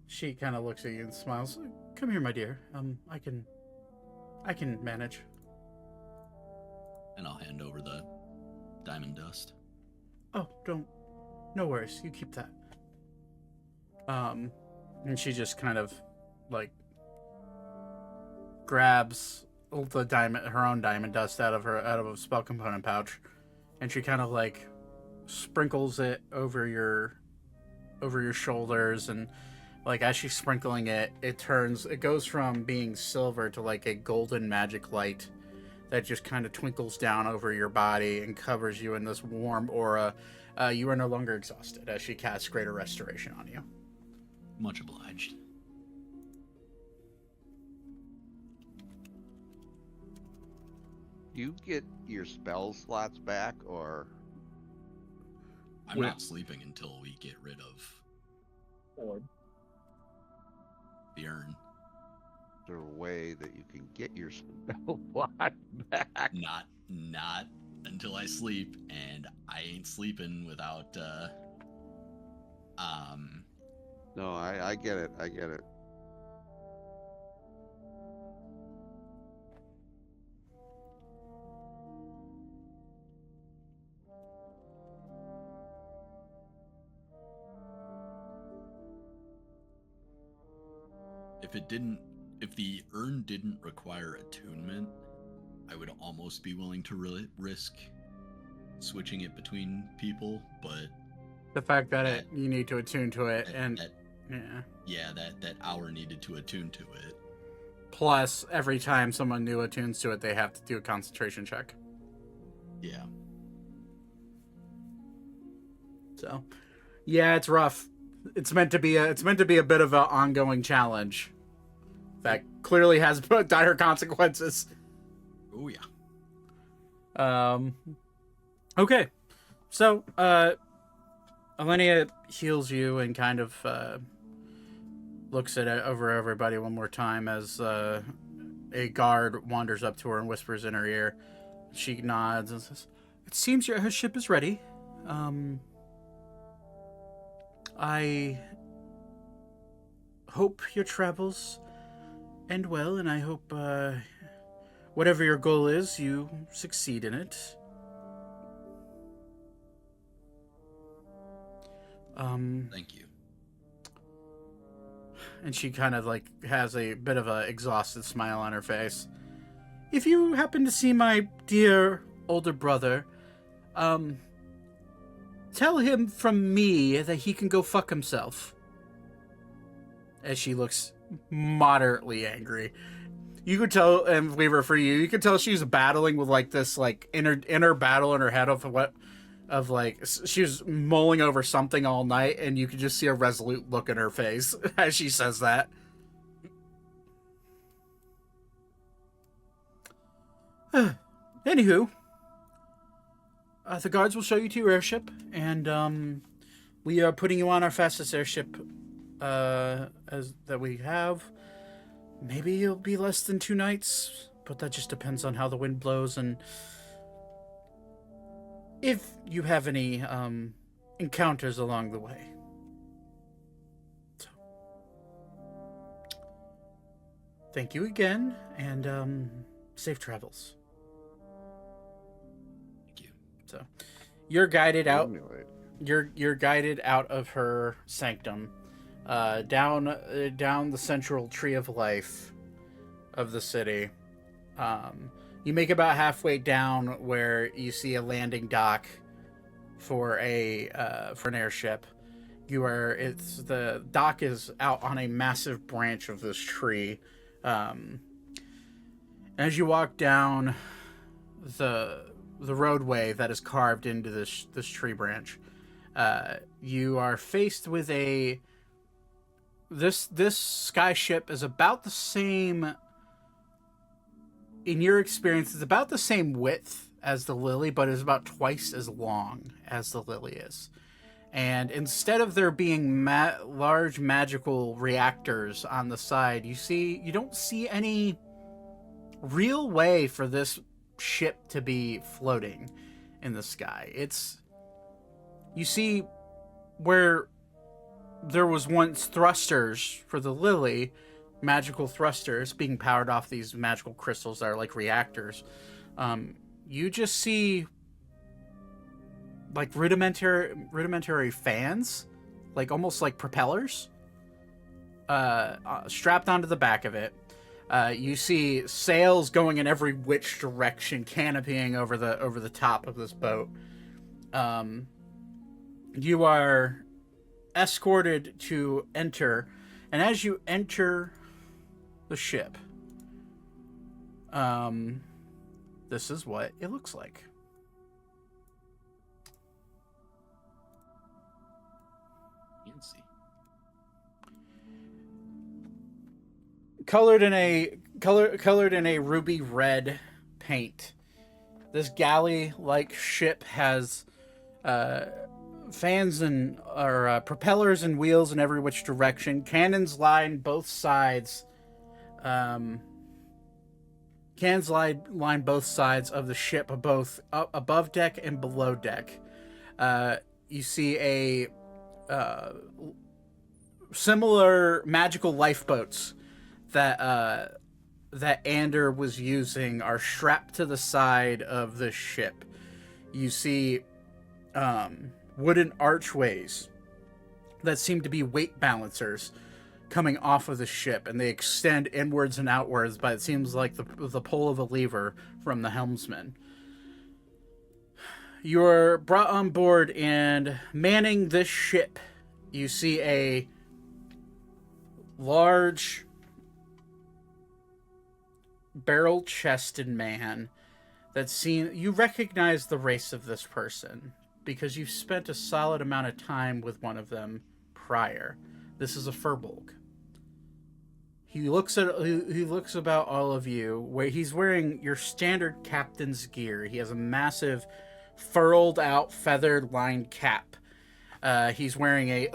She kind of looks at you and smiles. Come here, my dear. I can manage. And I'll hand over the diamond dust. Oh, no worries. You keep that. And she just kind of like grabs her own diamond dust out of a spell component pouch, and she kind of like sprinkles it over your shoulders, and like as she's sprinkling it, it goes from being silver to like a golden magic light that just kind of twinkles down over your body and covers you in this warm aura. You are no longer exhausted as she casts Greater Restoration on you. Much obliged. You get your spell slots back, or I'm not sleeping until we get rid of Or the urn. is there a way that you can get your spell slot back? Not until I sleep, and I ain't sleeping without No, I get it. I get it. if the urn didn't require attunement, I would almost be willing to risk switching it between people, but The fact that you need to attune to it, that hour needed to attune to it. Plus, every time someone new attunes to it, they have to do a concentration check. Yeah. So, yeah, it's rough. It's meant to be a bit of an ongoing challenge that clearly has dire consequences. Oh yeah. Okay. So, Alenia heals you and kind of looks at it over everybody one more time as a guard wanders up to her and whispers in her ear. She nods and says, It seems her ship is ready. I hope your travels end well, and I hope whatever your goal is, you succeed in it. Thank you. And she kind of like has a bit of a exhausted smile on her face. If you happen to see my dear older brother, tell him from me that he can go fuck himself. As she looks moderately angry. You could tell, and Vouivre, for you could tell she's battling with like this like inner battle in her head of like she was mulling over something all night, and you could just see a resolute look in her face as she says that. Anywho, the guards will show you to your airship, and we are putting you on our fastest airship as that we have. Maybe it'll be less than 2 nights, but that just depends on how the wind blows and if you have any encounters along the way. So, thank you again, and safe travels. Thank you. So, you're guided out. Emulate. You're guided out of her sanctum, down the central tree of life of the city. You make about halfway down where you see a landing dock for an airship. The dock is out on a massive branch of this tree. As you walk down the roadway that is carved into this tree branch, you are faced with this skyship is about the same. In your experience, it's about the same width as the Lily, but is about twice as long as the Lily is. And instead of there being large magical reactors on the side, you don't see any real way for this ship to be floating in the sky. You see where there was once thrusters for the Lily, magical thrusters being powered off these magical crystals that are like reactors. You just see like rudimentary fans, like almost like propellers, strapped onto the back of it. You see sails going in every which direction, canopying over the top of this boat. You are escorted to enter, and as you enter the ship, this is what it looks like. You can see. Colored in a ruby red paint. This galley-like ship has fans and propellers and wheels in every which direction. Cannons line both sides. Cannons line both sides of the ship, both above deck and below deck. You see a similar magical lifeboats that Ander was using are strapped to the side of the ship. You see wooden archways that seem to be weight balancers coming off of the ship, and they extend inwards and outwards, but it seems like the pull of a lever from the helmsman. You're brought on board, and manning this ship, you see a large barrel-chested man you recognize the race of this person because you've spent a solid amount of time with one of them prior. This is a Furbolg. He looks about all of you, where he's wearing your standard captain's gear. He has a massive furled out feathered lined cap. He's wearing a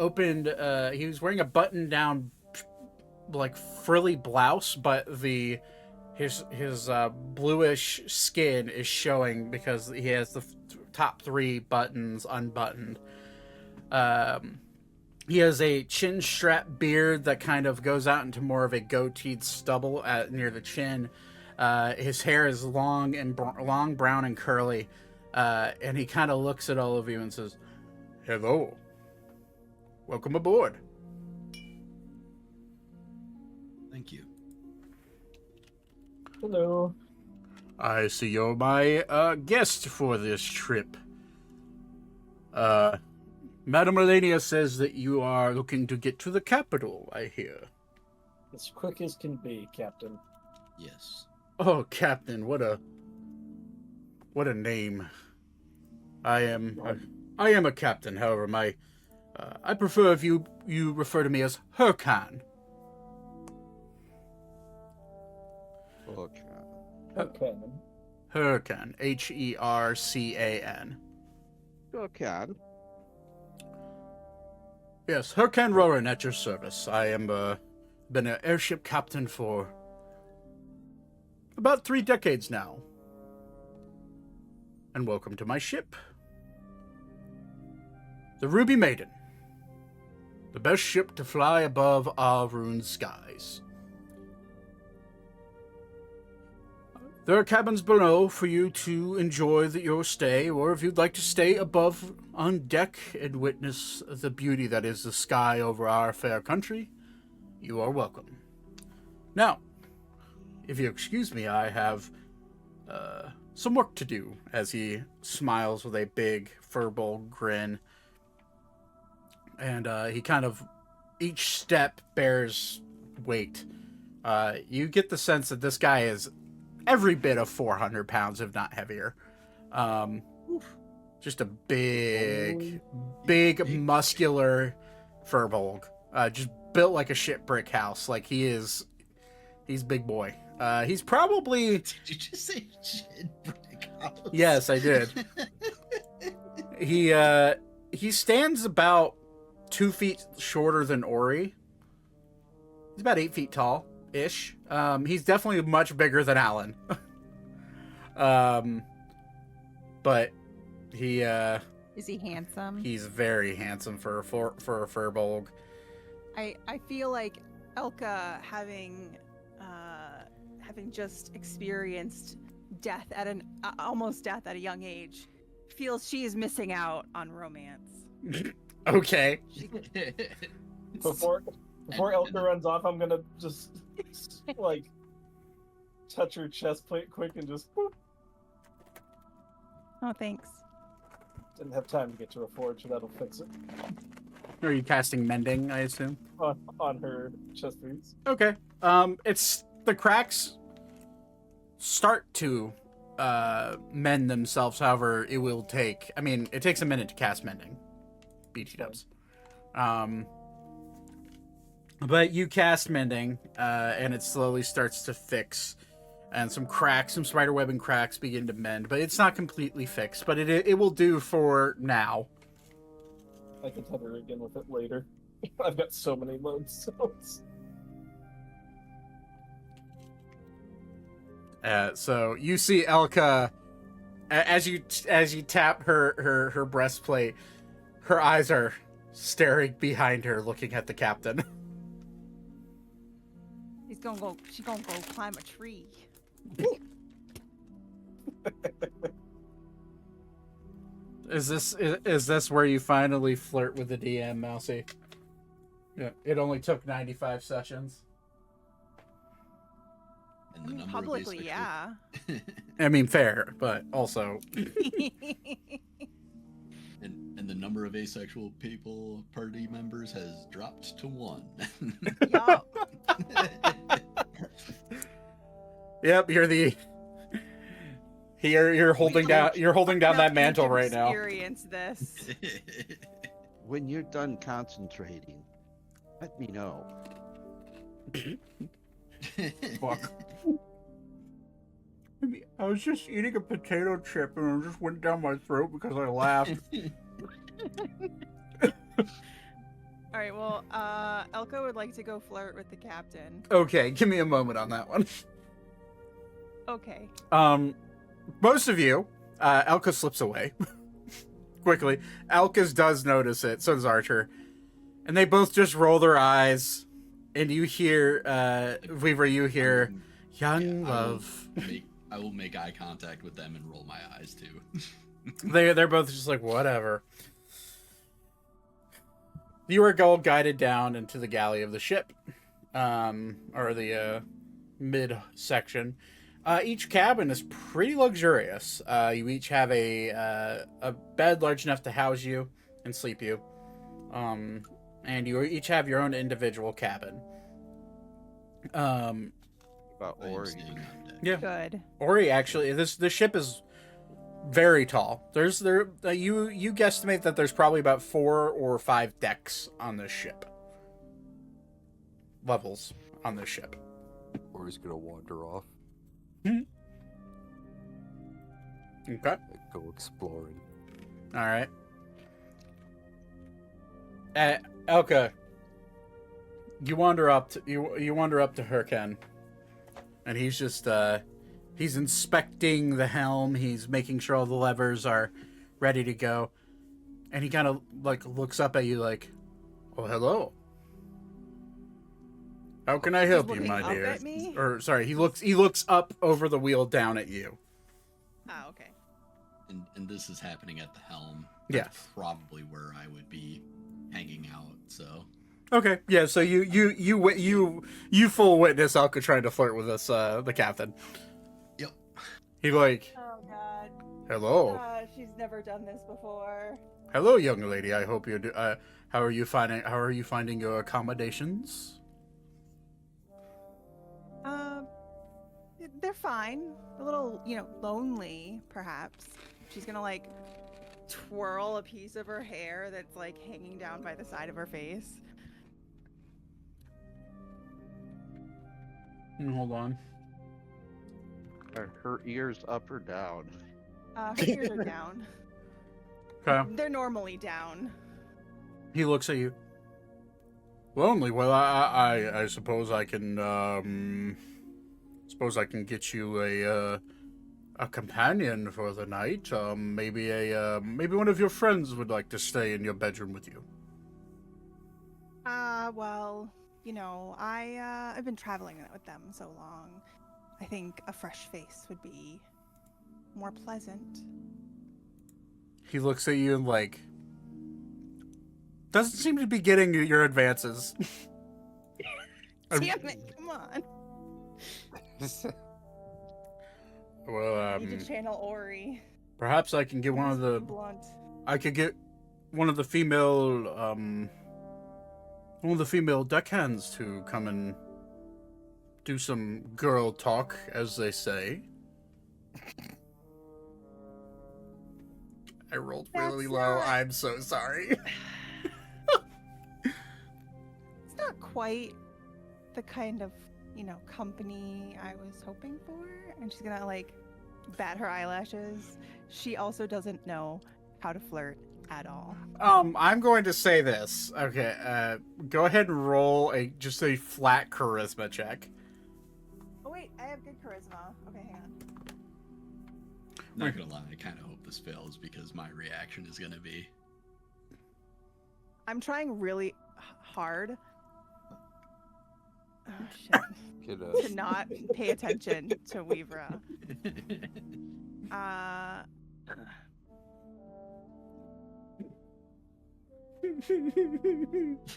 button down like frilly blouse, but his bluish skin is showing because he has the top 3 buttons unbuttoned. He has a chin strap beard that kind of goes out into more of a goateed stubble near the chin. His hair is long and long, brown, and curly. And he kind of looks at all of you and says, "Hello. Welcome aboard." Thank you. Hello. I see you're my guest for this trip. Madame Elenia says that you are looking to get to the capital, I hear. As quick as can be, Captain. Yes. Oh, Captain, what a name. I am a captain, however, I prefer if you refer to me as Hurkan. Okay. Okay. Hurkan, Hercan. Okay. Yes, Hurkan Roran at your service. I am been an airship captain for about 3 decades now. And welcome to my ship. The Ruby Maiden. The best ship to fly above our ruined skies. There are cabins below for you to enjoy your stay, or if you'd like to stay above on deck and witness the beauty that is the sky over our fair country, you are welcome. Now, if you excuse me, I have some work to do, as he smiles with a big furball grin. And he kind of, each step bears weight. You get the sense that this guy is every bit of 400 pounds, if not heavier. Just a big muscular furbolg. Just built like a shit brick house. Like he's big boy. He's probably... Did you just say shit brick house? Yes, I did. He stands about 2 feet shorter than Ori. He's about 8 feet tall ish. He's definitely much bigger than Alan. But he Is he handsome? he's very handsome for a furbolg. I feel like Elka, having just experienced death at almost death at a young age, feels she is missing out on romance. Okay. Before Elka runs off, I'm gonna just like touch her chest plate quick and just boop. Oh, thanks. Didn't have time to get to a forge, so that'll fix it Are you casting mending, I assume? on her chest piece. Okay. It's the cracks start to mend themselves. However, it will take. I mean, it takes a minute to cast mending. BT dubs. But you cast mending, and it slowly starts to fix, and some spiderwebbing cracks begin to mend. But it's not completely fixed. But it will do for now. I can tether again with it later. I've got so many lodestones. So you see Elka, as you tap her breastplate, her eyes are staring behind her, looking at the captain. She's gonna go climb a tree. Is this where you finally flirt with the DM, Mousy? Yeah. It only took 95 sessions. And I the mean, number of publicly, asexual- yeah. I mean, fair, but also. And the number of asexual party members has dropped to 1. Yup. Yep, you're holding down that mantle right now. Experience this. When you're done concentrating, let me know. Fuck. I was just eating a potato chip and it just went down my throat because I laughed. All right. Well, Elka would like to go flirt with the captain. Okay, give me a moment on that one. Okay. Most of you, Elka slips away. quickly. Alcus does notice it, so does Archer. And they both just roll their eyes. And you hear, Vouivre, you hear, young love. I will make eye contact with them and roll my eyes too. They're both just like, whatever. You are guided down into the galley of the ship, or the mid section. Each cabin is pretty luxurious. You each have a bed large enough to house you and sleep you, and you each have your own individual cabin. About I am Ori. staying on deck. Yeah. Good. Ori, actually, the ship is very tall. You guesstimate that there's probably about 4 or 5 decks on this ship. Levels on this ship. Or he's gonna wander off, Okay. go exploring. All right. Elka, you wander up to Hurken, and he's just he's inspecting the helm. He's making sure all the levers are ready to go, and he kind of like looks up at you like, "Oh, hello. How can I help you, looking my up dear?" at me? Or sorry, he looks up over the wheel down at you. Oh, okay. And this is happening at the helm. Yeah. That's probably where I would be hanging out. So Okay, yeah. So you full witness Alka trying to flirt with us, the captain. Yep. He like, Oh God. hello, She's never done this before. hello, young lady. I hope you do. How are you finding your accommodations? They're fine. A little, lonely, perhaps. She's gonna like twirl a piece of her hair that's like hanging down by the side of her face. Hold on. Are her ears up or down? Her ears are down. Okay. They're normally down. He looks at you. Lonely. Well, I suppose I can get you a companion for the night. Maybe one of your friends would like to stay in your bedroom with you. Well, I've been traveling with them so long. I think a fresh face would be more pleasant. He looks at you and like doesn't seem to be getting your advances. Damn it! Come on. Well, Need to channel Ori. perhaps I can get one of the Blunt. female deckhands to come and do some girl talk, as they say. I rolled really That's low. not- I'm so sorry. It's not quite the kind of, company I was hoping for. And she's gonna like bat her eyelashes. She also doesn't know how to flirt at all. I'm going to say this. Okay, go ahead and roll just a flat charisma check. Oh wait, I have good charisma. Okay, hang on. not gonna lie, I kind of hope this fails because my reaction is gonna be. I'm trying really hard. Oh shit. To not pay attention to Vouivre.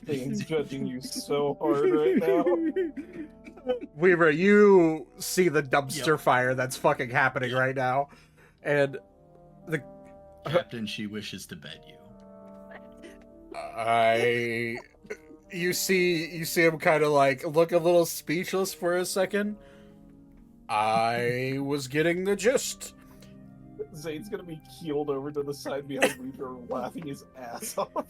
Dane's judging you so hard right now. Vouivre, you see the dumpster fire that's fucking happening right now, and Captain, she wishes to bed you. you see him kind of like look a little speechless for a second. I was getting the gist. Zane's gonna be keeled over to the side behind Reaper, laughing his ass off.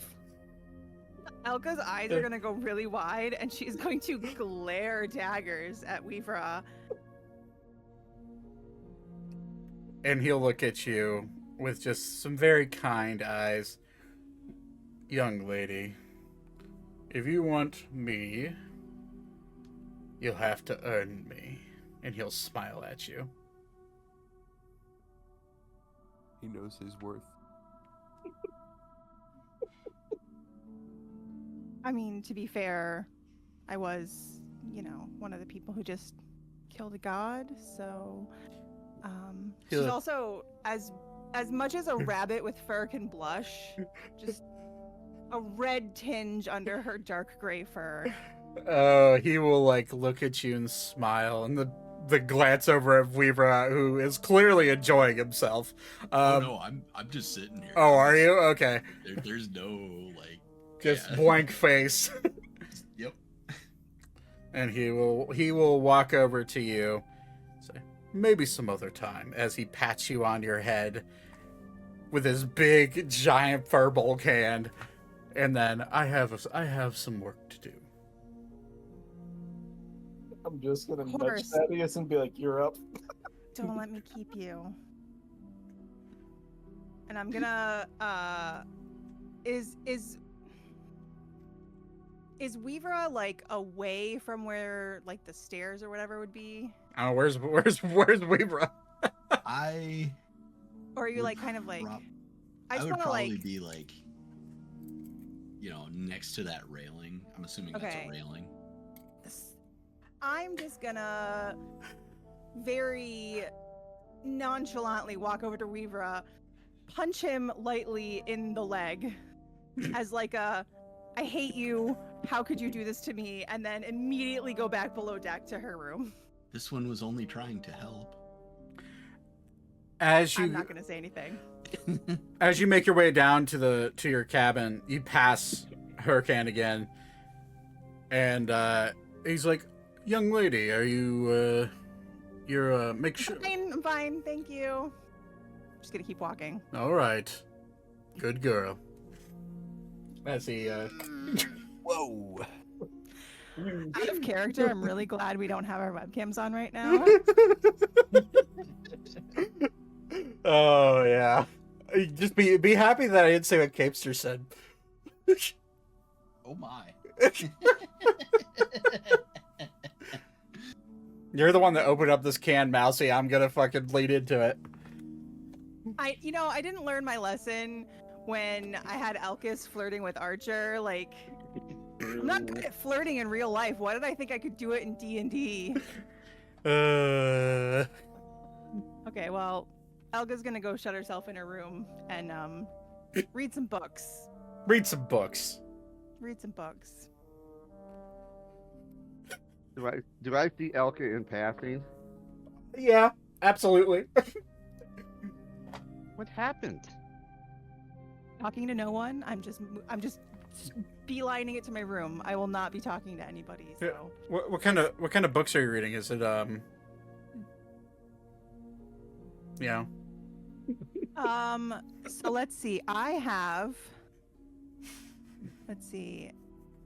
Elka's eyes are gonna go really wide, and she's going to glare daggers at Vouivre. And he'll look at you with just some very kind eyes. Young lady, if you want me, you'll have to earn me. And he'll smile at you. He knows his worth. I mean, to be fair, I was, one of the people who just killed a god. So, she's Yeah. also as much as a rabbit with fur can blush, just a red tinge under her dark gray fur. He will like look at you and smile, and the glance over at Vouivre, who is clearly enjoying himself. Oh no, I'm just sitting here. Oh, I'm are just- you? Okay. There's no like. Just yeah. blank face. Yep. And he will walk over to you, say, maybe some other time, as he pats you on your head with his big giant furball hand, and then I have some work to do. I'm just gonna nudge Horse. Thaddeus and be like, "You're up." Don't let me keep you. And I'm gonna is Weaver like away from where like the stairs or whatever would be? I don't know, where's Vouivre? I. Or are you would like kind of like prob- I I just would wanna probably like be like, next to that railing. I'm assuming that's Okay. a railing. I'm just gonna very nonchalantly walk over to Weaver, punch him lightly in the leg as like a I hate you, how could you do this to me? And then immediately go back below deck to her room. This one was only trying to help. As I'm you not gonna say anything. as you make your way down to your cabin, you pass Hurricane again, and he's like, "Young lady, are you you're make sure." I'm fine, thank you. Just gonna keep walking. All right, good girl. As he Whoa. Out of character, I'm really glad we don't have our webcams on right now. Oh yeah. Just be happy that I didn't say what Capester said. Oh my. You're the one that opened up this can, Mousy. I'm gonna fucking lead into it. I didn't learn my lesson when I had Elkis flirting with Archer. Like, I'm not good at flirting in real life. Why did I think I could do it in D&D? Okay, well, Elga's gonna go shut herself in her room and read some books. Read some books. Read some books. Do I see Elka in passing? Yeah, absolutely. What happened? Talking to no one. I'm just beelining it to my room. I will not be talking to anybody. So What kind of books are you reading? Is it So let's see. I have. Let's see.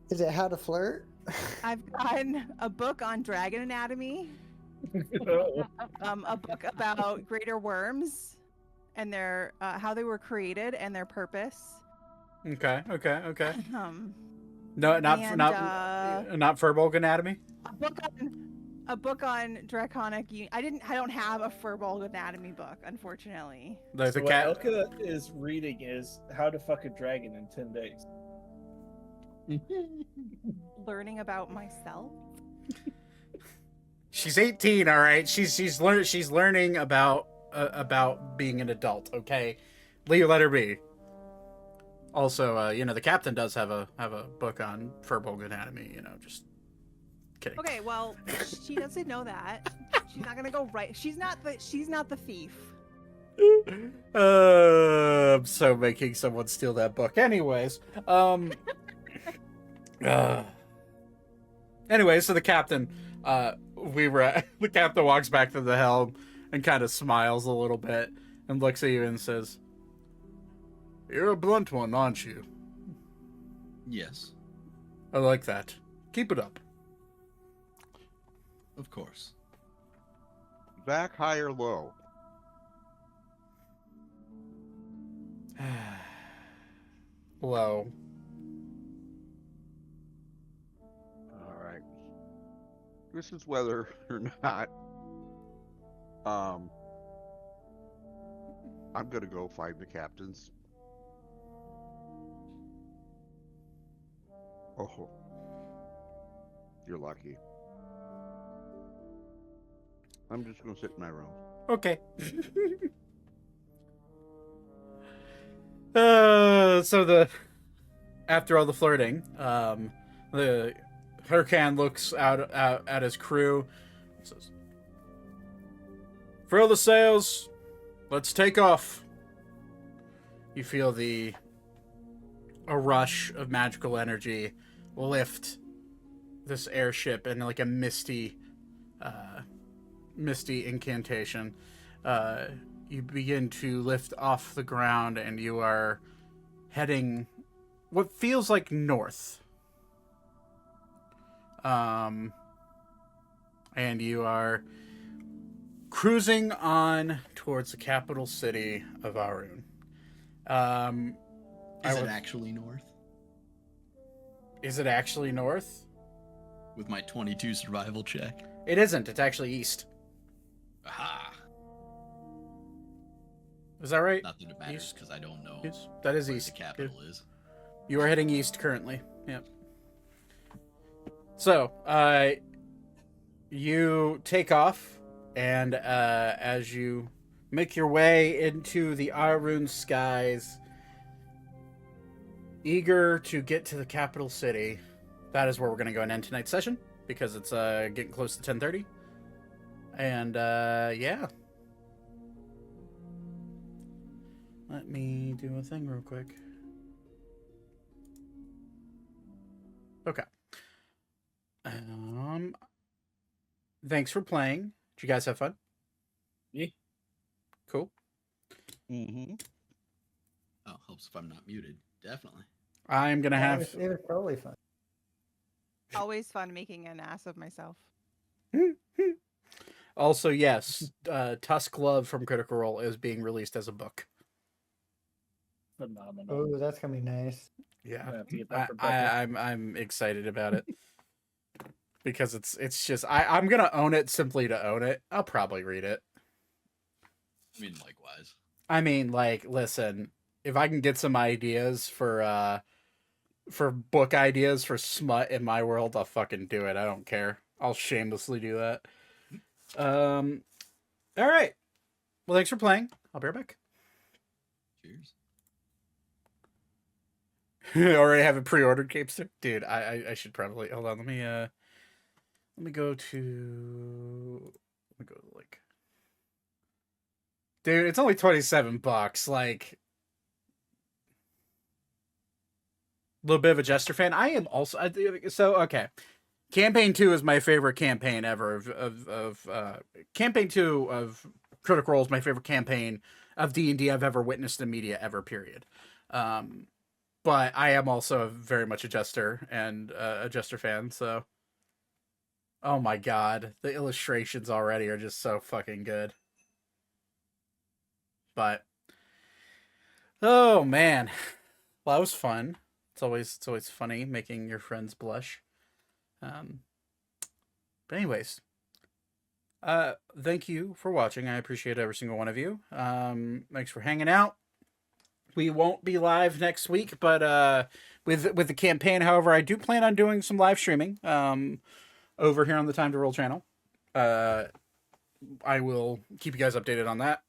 Is it How to Flirt? I've gotten a book on dragon anatomy. A book about greater worms and their how they were created and their purpose. Okay. No, And, not Furbolg anatomy. a book on draconic. I don't have a Furbolg anatomy book, unfortunately. The So cat. what Elka is reading is How to Fuck a Dragon in 10 Days. Learning about myself. She's 18, all right. She's learning about being an adult. Okay, let her be. Also, the captain does have a book on Furbolg anatomy. Just kidding. Okay, well, she doesn't know that. She's not gonna go right. She's not the thief. I'm so making someone steal that book. Anyways, anyway, so the captain, the captain walks back to the helm and kind of smiles a little bit and looks at you and says, "You're a blunt one, aren't you? Yes, I like that. Keep it up." of course. Back, high, or low? Low. All right. This is whether or not. I'm gonna go find the captains. Oh, you're lucky. I'm just gonna sit in my room. Okay. So after all the flirting, the Hurcan looks out at his crew and says, "Fill the sails. Let's take off." You feel a rush of magical energy lift this airship in like a misty incantation. You begin to lift off the ground, and you are heading what feels like north. And you are cruising on towards the capital city of Arun. Is it actually north? Is it actually north? With my 22 survival check. It isn't. It's actually east. Aha. Is that right? Not that it matters East? because I don't know Yes, that is where east. the capital is. You are heading east currently. Yep. So, you take off, and as you make your way into the Arun skies, eager to get to the capital city, that is where we're going to go and end tonight's session, because it's getting close to 10:30. And, yeah. Let me do a thing real quick. Okay. Thanks for playing. Did you guys have fun? Yeah. Cool. Mm-hmm. Oh, helps if I'm not muted. Definitely. I'm gonna have. It was totally fun. Always fun making an ass of myself. Also, yes, Tusk Love from Critical Role is being released as a book. Phenomenal. Oh, that's gonna be nice. Yeah, I have to get that for I'm excited about it because it's just I'm gonna own it simply to own it. I'll probably read it. I mean, likewise. I mean, like, listen, if I can get some ideas for book ideas for smut in my world, I'll fucking do it. I don't care. I'll shamelessly do that. All right. Well, thanks for playing. I'll be right back. Cheers. I already have it pre-ordered, Capester. Dude, I should probably hold on. Let me go to like. Dude, it's only $27. Like, a little bit of a Jester fan. I am also okay. Campaign 2 is my favorite campaign ever of campaign 2 of Critical Role is my favorite campaign of D&D I've ever witnessed in media ever, period. But I am also very much a Jester and a Jester fan, so oh my god, the illustrations already are just so fucking good. But oh man. Well, that was fun. It's always funny making your friends blush. But anyways, thank you for watching. I appreciate every single one of you. Thanks for hanging out. We won't be live next week, but with the campaign, however, I do plan on doing some live streaming over here on the Time to Roll channel. I will keep you guys updated on that.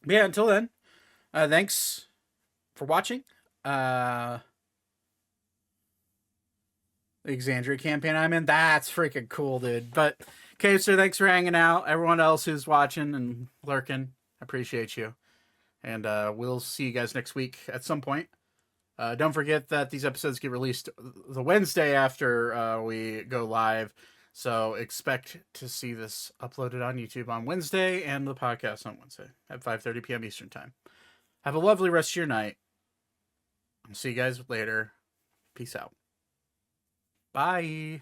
But yeah, until then, thanks for watching. The Exandria campaign I'm in, that's freaking cool, dude. But okay, so thanks for hanging out. Everyone else who's watching and lurking, appreciate you. And we'll see you guys next week at some point. Don't forget that these episodes get released the Wednesday after we go live. So expect to see this uploaded on YouTube on Wednesday and the podcast on Wednesday at 5:30 p.m. Eastern Time. Have a lovely rest of your night. I'll see you guys later. Peace out. Bye.